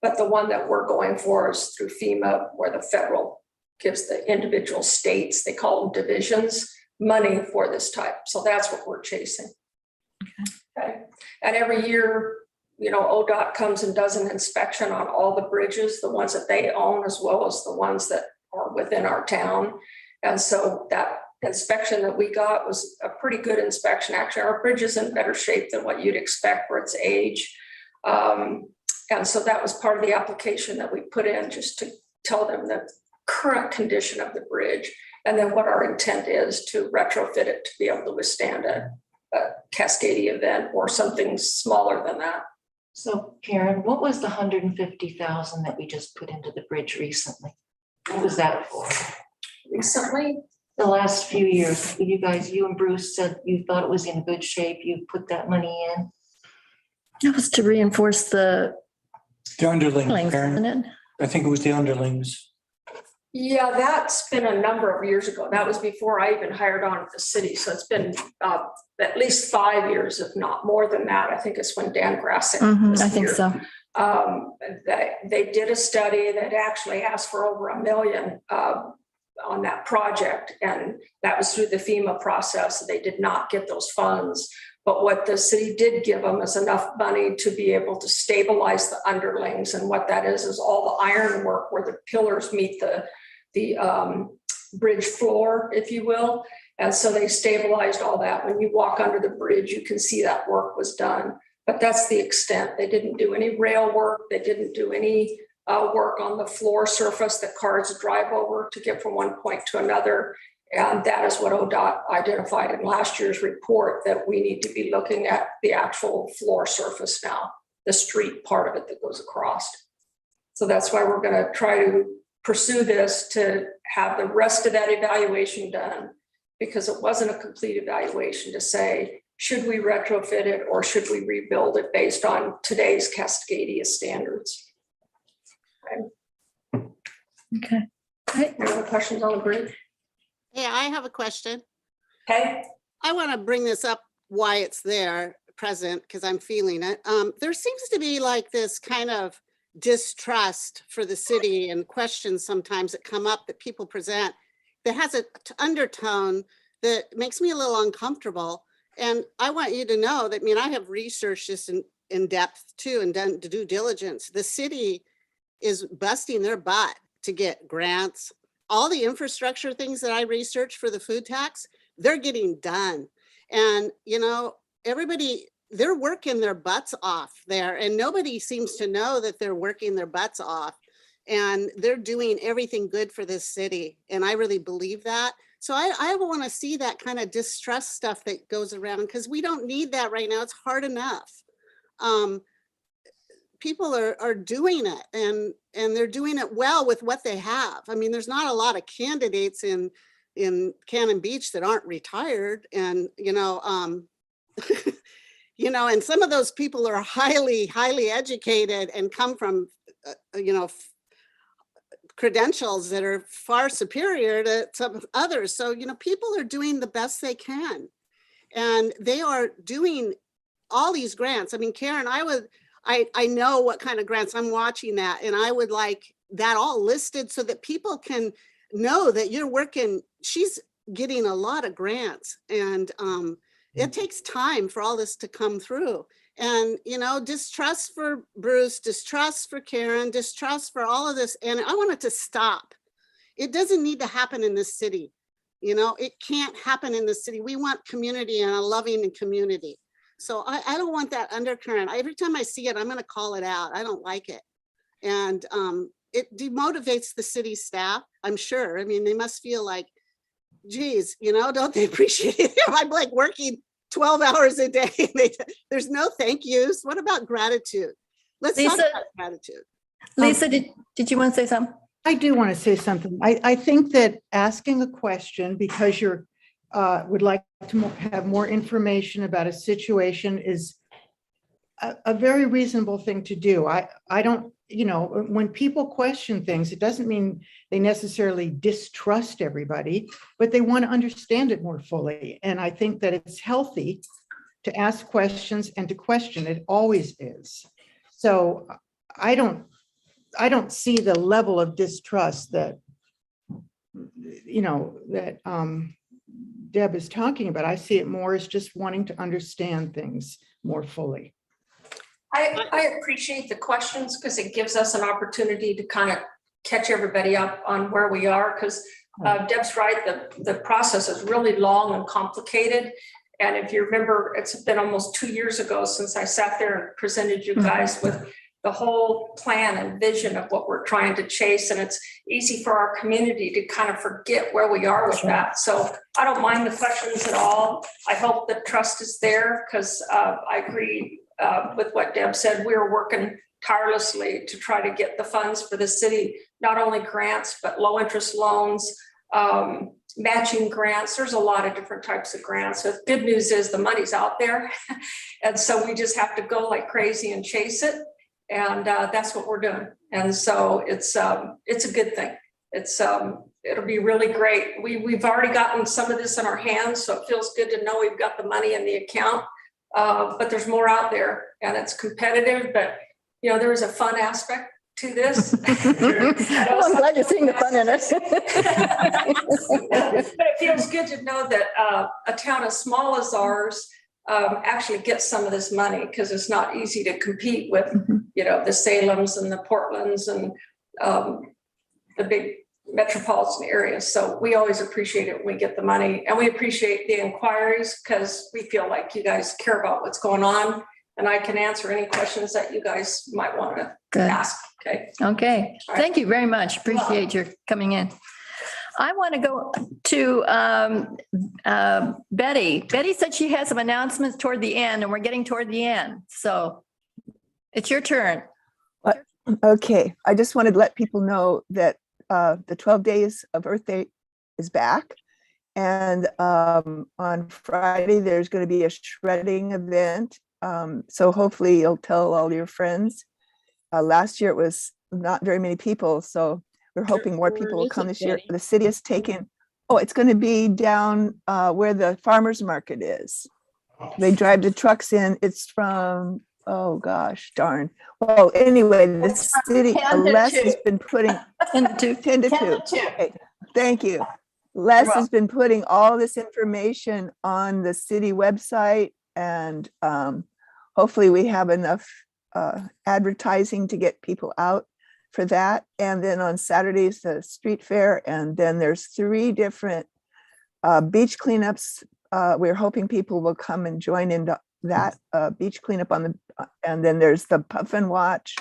But the one that we're going for is through FEMA, where the federal gives the individual states, they call them divisions, money for this type. So that's what we're chasing. Okay. And every year, ODOT comes and does an inspection on all the bridges, the ones that they own, as well as the ones that are within our town. And so that inspection that we got was a pretty good inspection. Actually, our bridge is in better shape than what you'd expect for its age. And so that was part of the application that we put in, just to tell them the current condition of the bridge, and then what our intent is to retrofit it to be able to withstand a Cascadia event or something smaller than that. So Karen, what was the 150,000 that we just put into the bridge recently? What was that for? Recently, The last few years, you guys, you and Bruce said you thought it was in good shape. You put that money in. It was to reinforce the underlings, lines, Karen. isn't it? I think it was the underlings. yeah, that's been a number of years ago. That was before I even hired on at the city. So it's been at least 5 years, if not more than that. I think it's when Dan Grassick was I think here. so. They did a study that actually asked for over $1 million on that project, and that was through the FEMA process. They did not get those funds, but what the city did give them is enough money to be able to stabilize the underlings, and what that is all the ironwork where the pillars meet the bridge floor, if you will. And so they stabilized all that. When you walk under the bridge, you can see that work was done, but that's the extent. They didn't do any rail work. They didn't do any work on the floor surface that cars drive over to get from one point to another. And that is what ODOT identified in last year's report, that we need to be looking at the actual floor surface now, the street part of it that goes across. So that's why we're going to try to pursue this to have the rest of that evaluation done, because it wasn't a complete evaluation to say, should we retrofit it or should we rebuild it based on today's Cascadia standards? Okay. Any other questions on the bridge? Yeah, I have a question. Okay. I want to bring this up why it's there present, because I'm feeling it. There seems to be like this kind of distrust for the city and questions sometimes that come up that people present that has an undertone that makes me a little uncomfortable. And I want you to know that, I mean, I have researched this in depth too and done due diligence. The city is busting their butt to get grants. All the infrastructure things that I researched for the food tax, they're getting done. And, you know, everybody, they're working their butts off there, and nobody seems to know that they're working their butts off, and they're doing everything good for this city. And I really believe that. So I want to see that kind of distrust stuff that goes around, because we don't need that right now. It's hard enough. People are doing it, and they're doing it well with what they have. I mean, there's not a lot of candidates in Cannon Beach that aren't retired, and you know, you know, and some of those people are highly educated and come from you know, credentials that are far superior to some others. So, you know, people are doing the best they can, and they are doing all these grants. I mean, Karen, I know what kind of grants. I'm watching that, and I would like that all listed so that people can know that you're working. She's getting a lot of grants, and it takes time for all this to come through. And, you know, distrust for Bruce, distrust for Karen, distrust for all of this. And I want it to stop. It doesn't need to happen in this city. You know, it can't happen in the city. We want community and a loving community. So I don't want that undercurrent. Every time I see it, I'm going to call it out. I don't like it. And it demotivates the city staff, I'm sure. I mean, they must feel like, geez, you know, don't they appreciate it? I'm like working 12 hours a day. There's no thank yous. What about gratitude? Let's talk about gratitude. Lisa, did you want to say something? I do want to say something. I think that asking a question because you're would like to have more information about a situation is a very reasonable thing to do. I don't, you know, when people question things, it doesn't mean they necessarily distrust everybody, but they want to understand it more fully. And I think that it's healthy to ask questions and to question. It always is. So I don't see the level of distrust that, you know, that Deb is talking about. I see it more as just wanting to understand things more fully. I appreciate the questions because it gives us an opportunity to kind of catch everybody up on where we are, because Deb's right, the process is really long and complicated. And if you remember, it's been almost 2 years ago since I sat there and presented you guys with the whole plan and vision of what we're trying to chase. And it's easy for our community to kind of forget where we are with that. So I don't mind the questions at all. I hope the trust is there because I agree with what Deb said. We're working tirelessly to try to get the funds for the city, not only grants, but low interest loans, matching grants. There's a lot of different types of grants. So the good news is the money's out there. And so we just have to go like crazy and chase it. And that's what we're doing. And so it's a good thing. It'll be really great. We've already gotten some of this in our hands, so it feels good to know we've got the money in the account. But there's more out there, and it's competitive. But you know, there is a fun aspect to this. Well, I'm glad you're seeing the fun in it. But it feels good to know that a town as small as ours actually gets some of this money, because it's not easy to compete with, you know, the Salems and the Portlands and the big metropolitan areas. So we always appreciate it when we get the money, and we appreciate the inquiries because we feel like you guys care about what's going on, and I can answer any questions that you guys might want to ask. Okay. Okay. All right. Thank you very much. Appreciate your coming in. I want to go to Betty. Betty said she has some announcements toward the end, and we're getting toward the end. So it's your turn. Okay, I just wanted to let people know that the 12 Days of Earth Day is back. And on Friday, there's going to be a shredding event. So hopefully you'll tell all your friends. Last year it was not very many people, so we're hoping more people will come this year. The city has taken, it's going to be down where the farmers market is. They drive the trucks in. It's from, oh gosh, darn. Well, anyway, the city, Les has been putting 10 to 2. Okay, thank you. Les has been putting all this information on the city website, and hopefully we have enough advertising to get people out for that. And then on Saturdays, the street fair, and then there's 3 different beach cleanups. We're hoping people will come and join in that beach cleanup and then there's the Puff and Watch.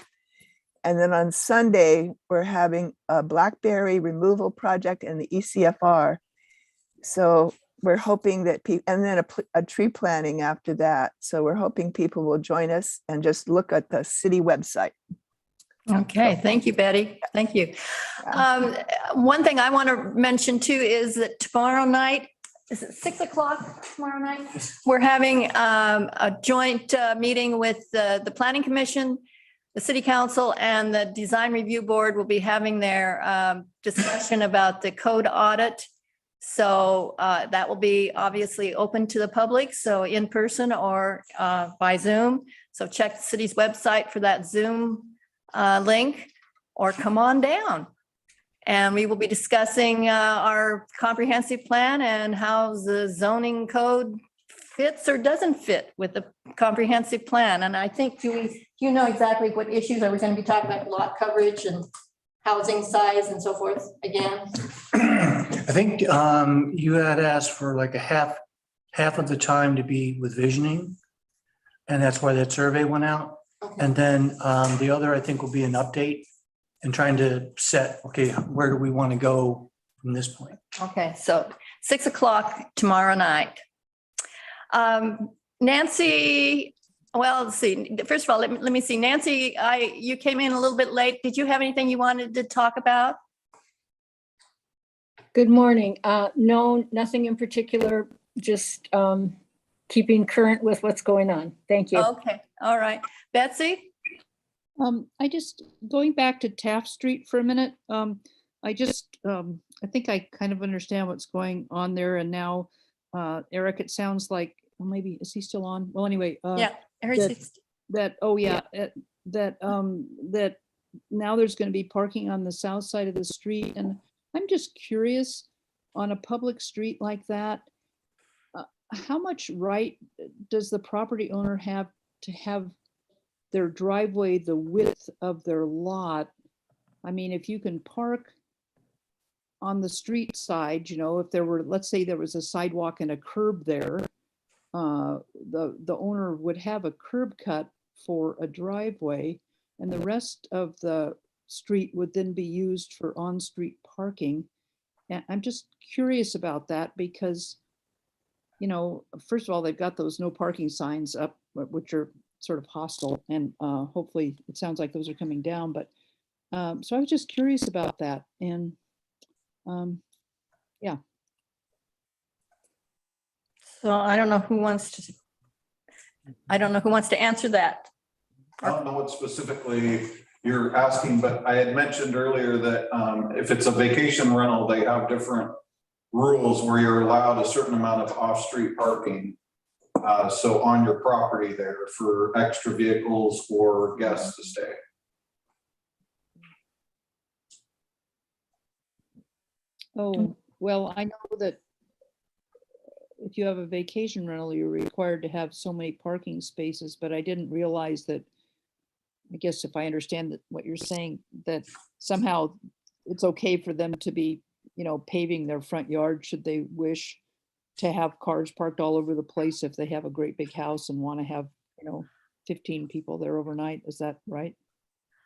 And then on Sunday, we're having a blackberry removal project in the ECFR. So we're hoping that people, and then a tree planting after that. So we're hoping people will join us and just look at the city website. Okay, thank you, Betty. Thank you. One thing I want to mention too is that tomorrow night, is it 6 o'clock tomorrow night? We're having a joint meeting with the Planning Commission, the City Council, and the Design Review Board will be having their discussion about the code audit. So that will be obviously open to the public, so in person or by Zoom. So check the city's website for that Zoom link, or come on down. And we will be discussing our comprehensive plan and how the zoning code fits or doesn't fit with the comprehensive plan. And I think, do you know exactly what issues are we going to be talking about? Lot coverage and housing size and so forth again? I think you had asked for like a half of the time to be with visioning. And that's why that survey went out. Okay. And then the other, I think, will be an update and trying to set, okay, where do we want to go from this point? Okay, so 6 o'clock tomorrow night. Nancy, well, let's see. First of all, let me see. Nancy, you came in a little bit late. Did you have anything you wanted to talk about? Good morning. No, nothing in particular, just keeping current with what's going on. Thank you. Okay, all right. Betsy? I just, going back to Taft Street for a minute, I think I kind of understand what's going on there. And now, Eric, it sounds like, well, maybe, is he still on? Well, anyway. Yeah, that now there's going to be parking on the south side of the street. And I'm just curious, on a public street like that, how much right does the property owner have to have their driveway the width of their lot? I mean, if you can park on the street side, you know, if there were, let's say there was a sidewalk and a curb there, the owner would have a curb cut for a driveway. And the rest of the street would then be used for on-street parking. And I'm just curious about that because, you know, first of all, they've got those no parking signs up, which are sort of hostile, and hopefully it sounds like those are coming down, but so I was just curious about that. And yeah. So I don't know who wants to answer that. I don't know what specifically you're asking, but I had mentioned earlier that if it's a vacation rental, they have different rules where you're allowed a certain amount of off-street parking. So on your property there for extra vehicles or guests to stay. Oh, well, I know that if you have a vacation rental, you're required to have so many parking spaces, but I didn't realize that, I guess if I understand that what you're saying, that somehow it's okay for them to be, you know, paving their front yard should they wish to have cars parked all over the place if they have a great big house and want to have, you know, 15 people there overnight. Is that right?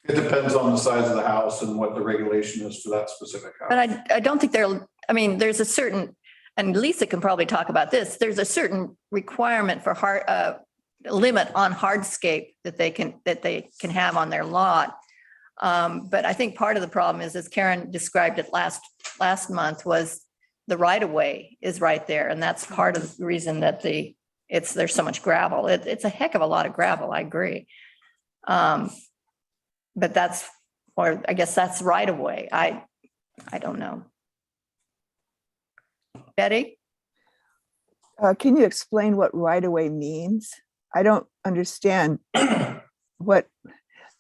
It depends on the size of the house and what the regulation is for that specific house. But I don't think I mean, there's a certain, and Lisa can probably talk about this, there's a certain requirement for limit on hardscape that they can have on their lot. But I think part of the problem is, as Karen described it last month, was the right of way is right there. And that's part of the reason that there's so much gravel. It's a heck of a lot of gravel, I agree. But I guess that's right of way. I don't know. Betty? Can you explain what right of way means? I don't understand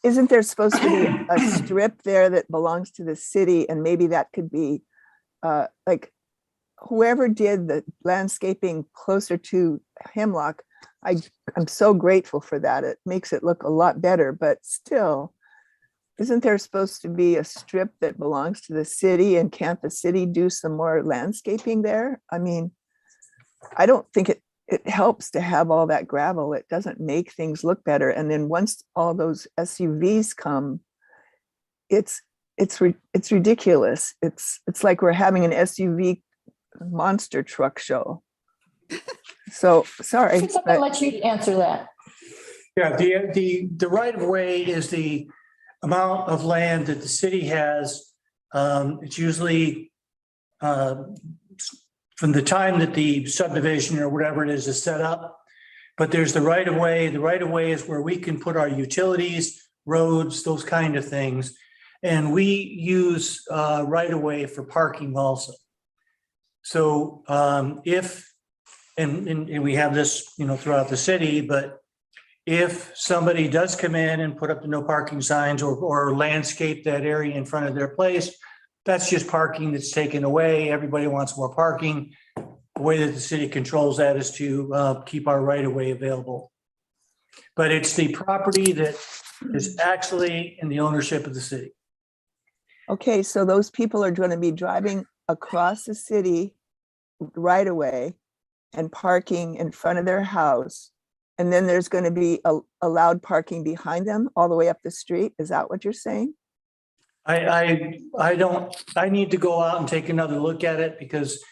isn't there supposed to be a strip there that belongs to the city, and maybe that could be like whoever did the landscaping closer to Hemlock, I'm so grateful for that. It makes it look a lot better, but still, isn't there supposed to be a strip that belongs to the city, and can't the city do some more landscaping there? I mean, I don't think it helps to have all that gravel. It doesn't make things look better. And then once all those SUVs come, it's ridiculous. It's like we're having an SUV monster truck show. So sorry. I'm going to let you answer that. Yeah, the right of way is the amount of land that the city has. It's usually from the time that the subdivision or whatever it is set up. But there's the right of way. The right of way is where we can put our utilities, roads, those kind of things. And we use right of way for parking also. So if, and we have this, you know, throughout the city, but if somebody does come in and put up the no parking signs or landscape that area in front of their place, that's just parking that's taken away. Everybody wants more parking. The way that the city controls that is to keep our right of way available. But it's the property that is actually in the ownership of the city. Okay, so those people are going to be driving across the city right away and parking in front of their house. And then there's going to be allowed parking behind them all the way up the street. Is that what you're saying? I need to go out and take another look at it because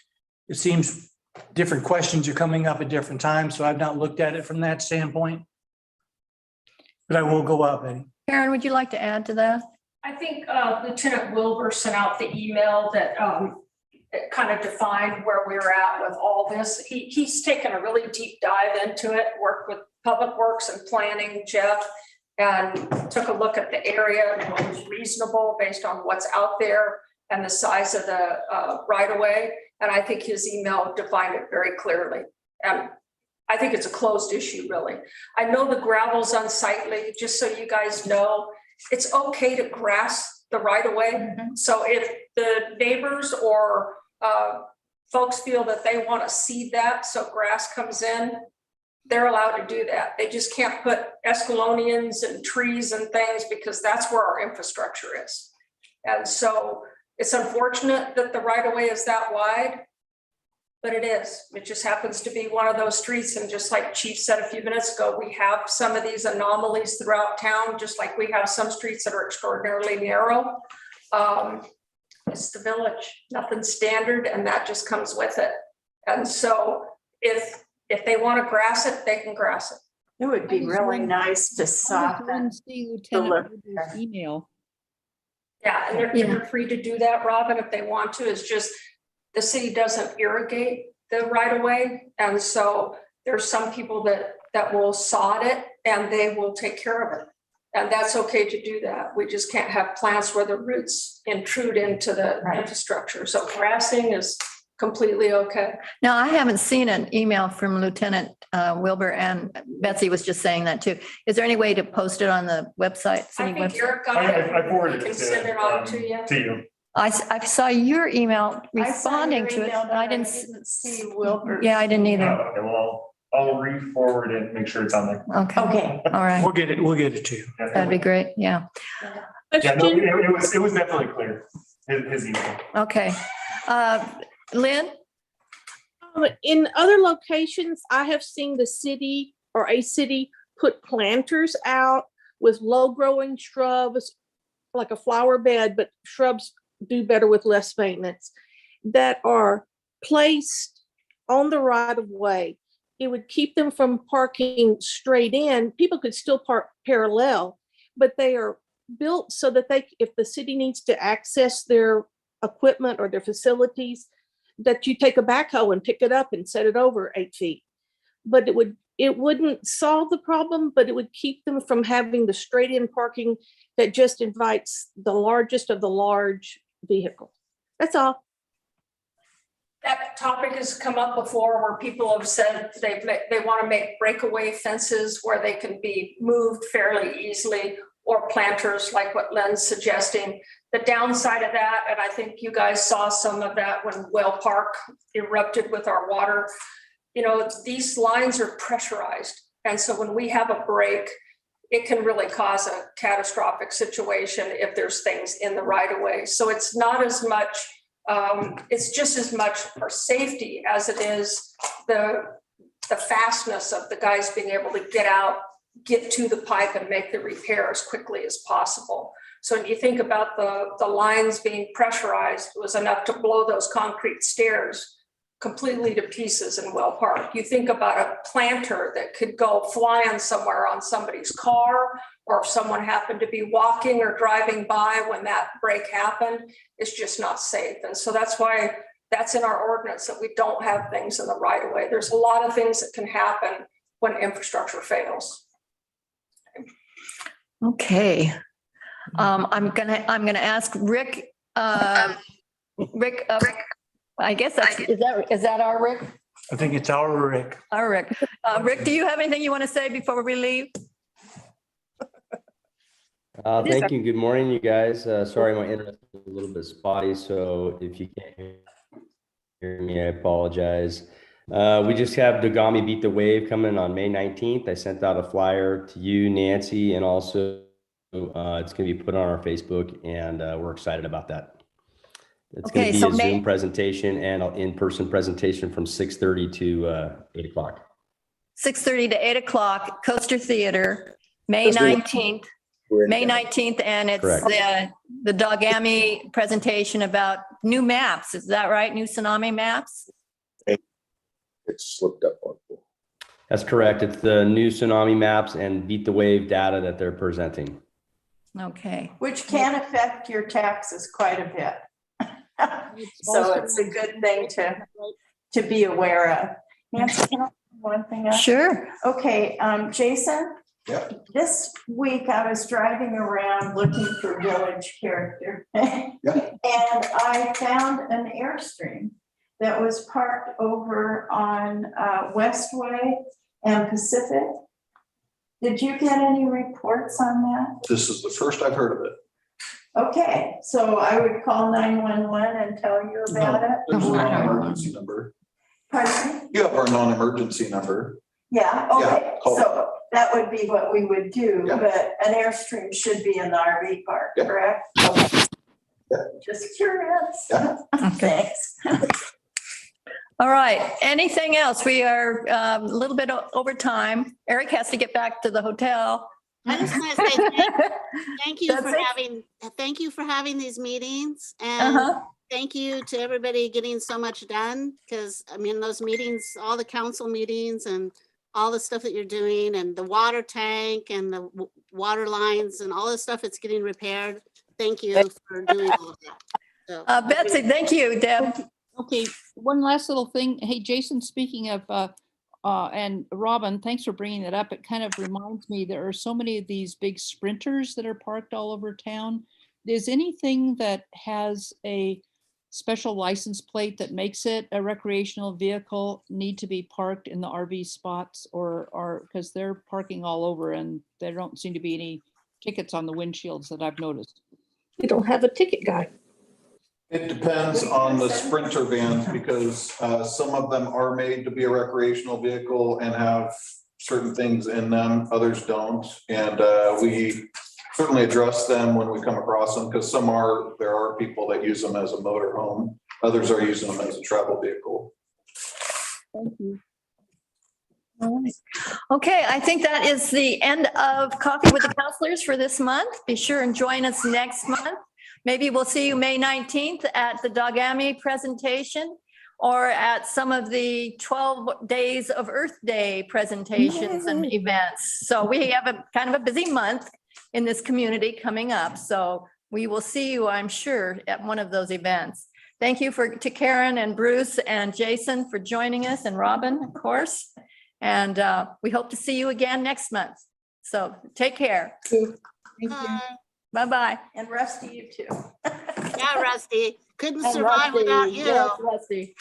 it seems different questions are coming up at different times. So I've not looked at it from that standpoint. But I will go up. Karen, would you like to add to that? I think Lieutenant Wilbur sent out the email that it kind of defined where we were at with all this. He's taken a really deep dive into it, worked with Public Works and Planning, Jeff, and took a look at the area and what was reasonable based on what's out there and the size of the right of way. And I think his email defined it very clearly. And I think it's a closed issue, really. I know the gravel's unsightly, just so you guys know, it's okay to grass the right of way. Mm-hmm. So if the neighbors or folks feel that they want to seed that so grass comes in, they're allowed to do that. They just can't put escalonians and trees and things because that's where our infrastructure is. And so it's unfortunate that the right of way is that wide, But it just happens to be one of those streets. And just like Chief said a few minutes ago, we have some of these anomalies throughout town, just like we have some streets that are extraordinarily narrow. It's the village, nothing standard, and that just comes with it. And so if they want to grass it, they can grass it. It would be really nice to soften. See Lieutenant Woodward's email. Yeah, and they're free to do that, Robin, if they want to. It's just the city doesn't irrigate the right of way. And so there's some people that will sod it and they will take care of it. And that's okay to do that. We just can't have plants where the roots intrude into the infrastructure. So grassing is completely okay. Now, I haven't seen an email from Lieutenant Wilbur, and Betsy was just saying that too. Is there any way to post it on the website? I think website? Eric got it. I forwarded He it can send it on to you. to you. I saw your email I saw your responding to it. email, but but I didn't. see Wilbur. Yeah, I didn't either. Okay, well, I'll re-forward it and make sure it's on there. Okay. Okay. All right. We'll get it to you. That'd be great. Yeah. Yeah, no, it was definitely clear, his email. Okay. Lynn? In other locations, I have seen the city or a city put planters out with low growing shrubs, like a flower bed, but shrubs do better with less maintenance, that are placed on the right of way. It would keep them from parking straight in. People could still park parallel, but they are built so that if the city needs to access their equipment or their facilities, that you take a backhoe and pick it up and set it over 8 feet. But it wouldn't solve the problem, but it would keep them from having the straight in parking that just invites the largest of the large vehicles. That's all. That topic has come up before where people have said they want to make breakaway fences where they can be moved fairly easily, or planters like what Lynn's suggesting. The downside of that, and I think you guys saw some of that when Whale Park erupted with our water, these lines are pressurized. And so when we have a break, it can really cause a catastrophic situation if there's things in the right of way. So it's not as much, it's just as much for safety as it is the fastness of the guys being able to get out, get to the pipe and make the repair as quickly as possible. So when you think about the lines being pressurized, it was enough to blow those concrete stairs completely to pieces in Whale Park. You think about a planter that could go flying somewhere on somebody's car, or if someone happened to be walking or driving by when that break happened, it's just not safe. And so that's why that's in our ordinance, that we don't have things in the right of way. There's a lot of things that can happen when infrastructure fails. Okay. I'm gonna ask Rick, Rick, I guess is that our Rick? I think it's our Rick. Our Rick. Rick, do you have anything you want to say before we leave? Thank you. Good morning, you guys. Sorry, my internet is a little bit spotty, so if you can't hear me, I apologize. We just have Dogami Beat the Wave coming on May 19th. I sent out a flyer to you, Nancy, and also it's going to be put on our Facebook, and we're excited about that. It's going to be a Zoom presentation and an in-person presentation from 6:30 to 8 o'clock. 6:30 to 8 o'clock, Coaster Theater, May 19th. May 19th, and it's the Dogami presentation about new maps. Is that right? New tsunami maps? It slipped up on me. That's correct. It's the new tsunami maps and Beat the Wave data that they're presenting. Okay. Which can affect your taxes quite a bit. So it's a good thing to be aware of. Nancy, can I say one thing else? Sure. Okay, Jason? Yeah. This week I was driving around looking for village character. Yeah. And I found an Airstream that was parked over on Westway and Pacific. Did you get any reports on that? This is the first I've heard of it. Okay, so I would call 911 and tell you about it. There's a non-emergency number. Pardon me? You have our non-emergency number. Yeah, okay, Yeah, call so that would be what we would do, Yeah. but an Airstream should be in the RV park, Yeah. correct? Okay. Yeah. Just curious. Yeah. Thanks. All right, anything else? We are a little bit over time. Eric has to get back to the hotel. I just want to say thank you That's for it? thank you for having these meetings, and Uh-huh. thank you to everybody getting so much done, because I mean, those meetings, all the council meetings and all the stuff that you're doing, and the water tank and the water lines and all the stuff that's getting repaired. Thank you for doing all of that. So, Betsy, thank you, Deb. Okay, one last little thing. Hey, Jason, speaking of, and Robin, thanks for bringing it up. It kind of reminds me, there are so many of these big sprinters that are parked all over town. Is anything that has a special license plate that makes it a recreational vehicle need to be parked in the RV spots, or because they're parking all over and there don't seem to be any tickets on the windshields that I've noticed? You don't have a ticket guy. It depends on the Sprinter vans because some of them are made to be a recreational vehicle and have certain things in them, others don't. And we certainly address them when we come across them because there are people that use them as a motor home. Others are using them as a travel vehicle. Thank you. All right. Okay, I think that is the end of Coffee with the Counselors for this month. Be sure and join us next month. Maybe we'll see you May 19th at the Dogami presentation or at some of the 12 Days of Earth Day presentations and events. So we have a kind of a busy month in this community coming up. So we will see you, I'm sure, at one of those events. Thank you to Karen and Bruce and Jason for joining us, and Robin, of course. And we hope to see you again next month. So take care. Thank you. Bye-bye. And Rusty, you too. yeah, Rusty, couldn't And survive without Rusty, you. yes, Rusty.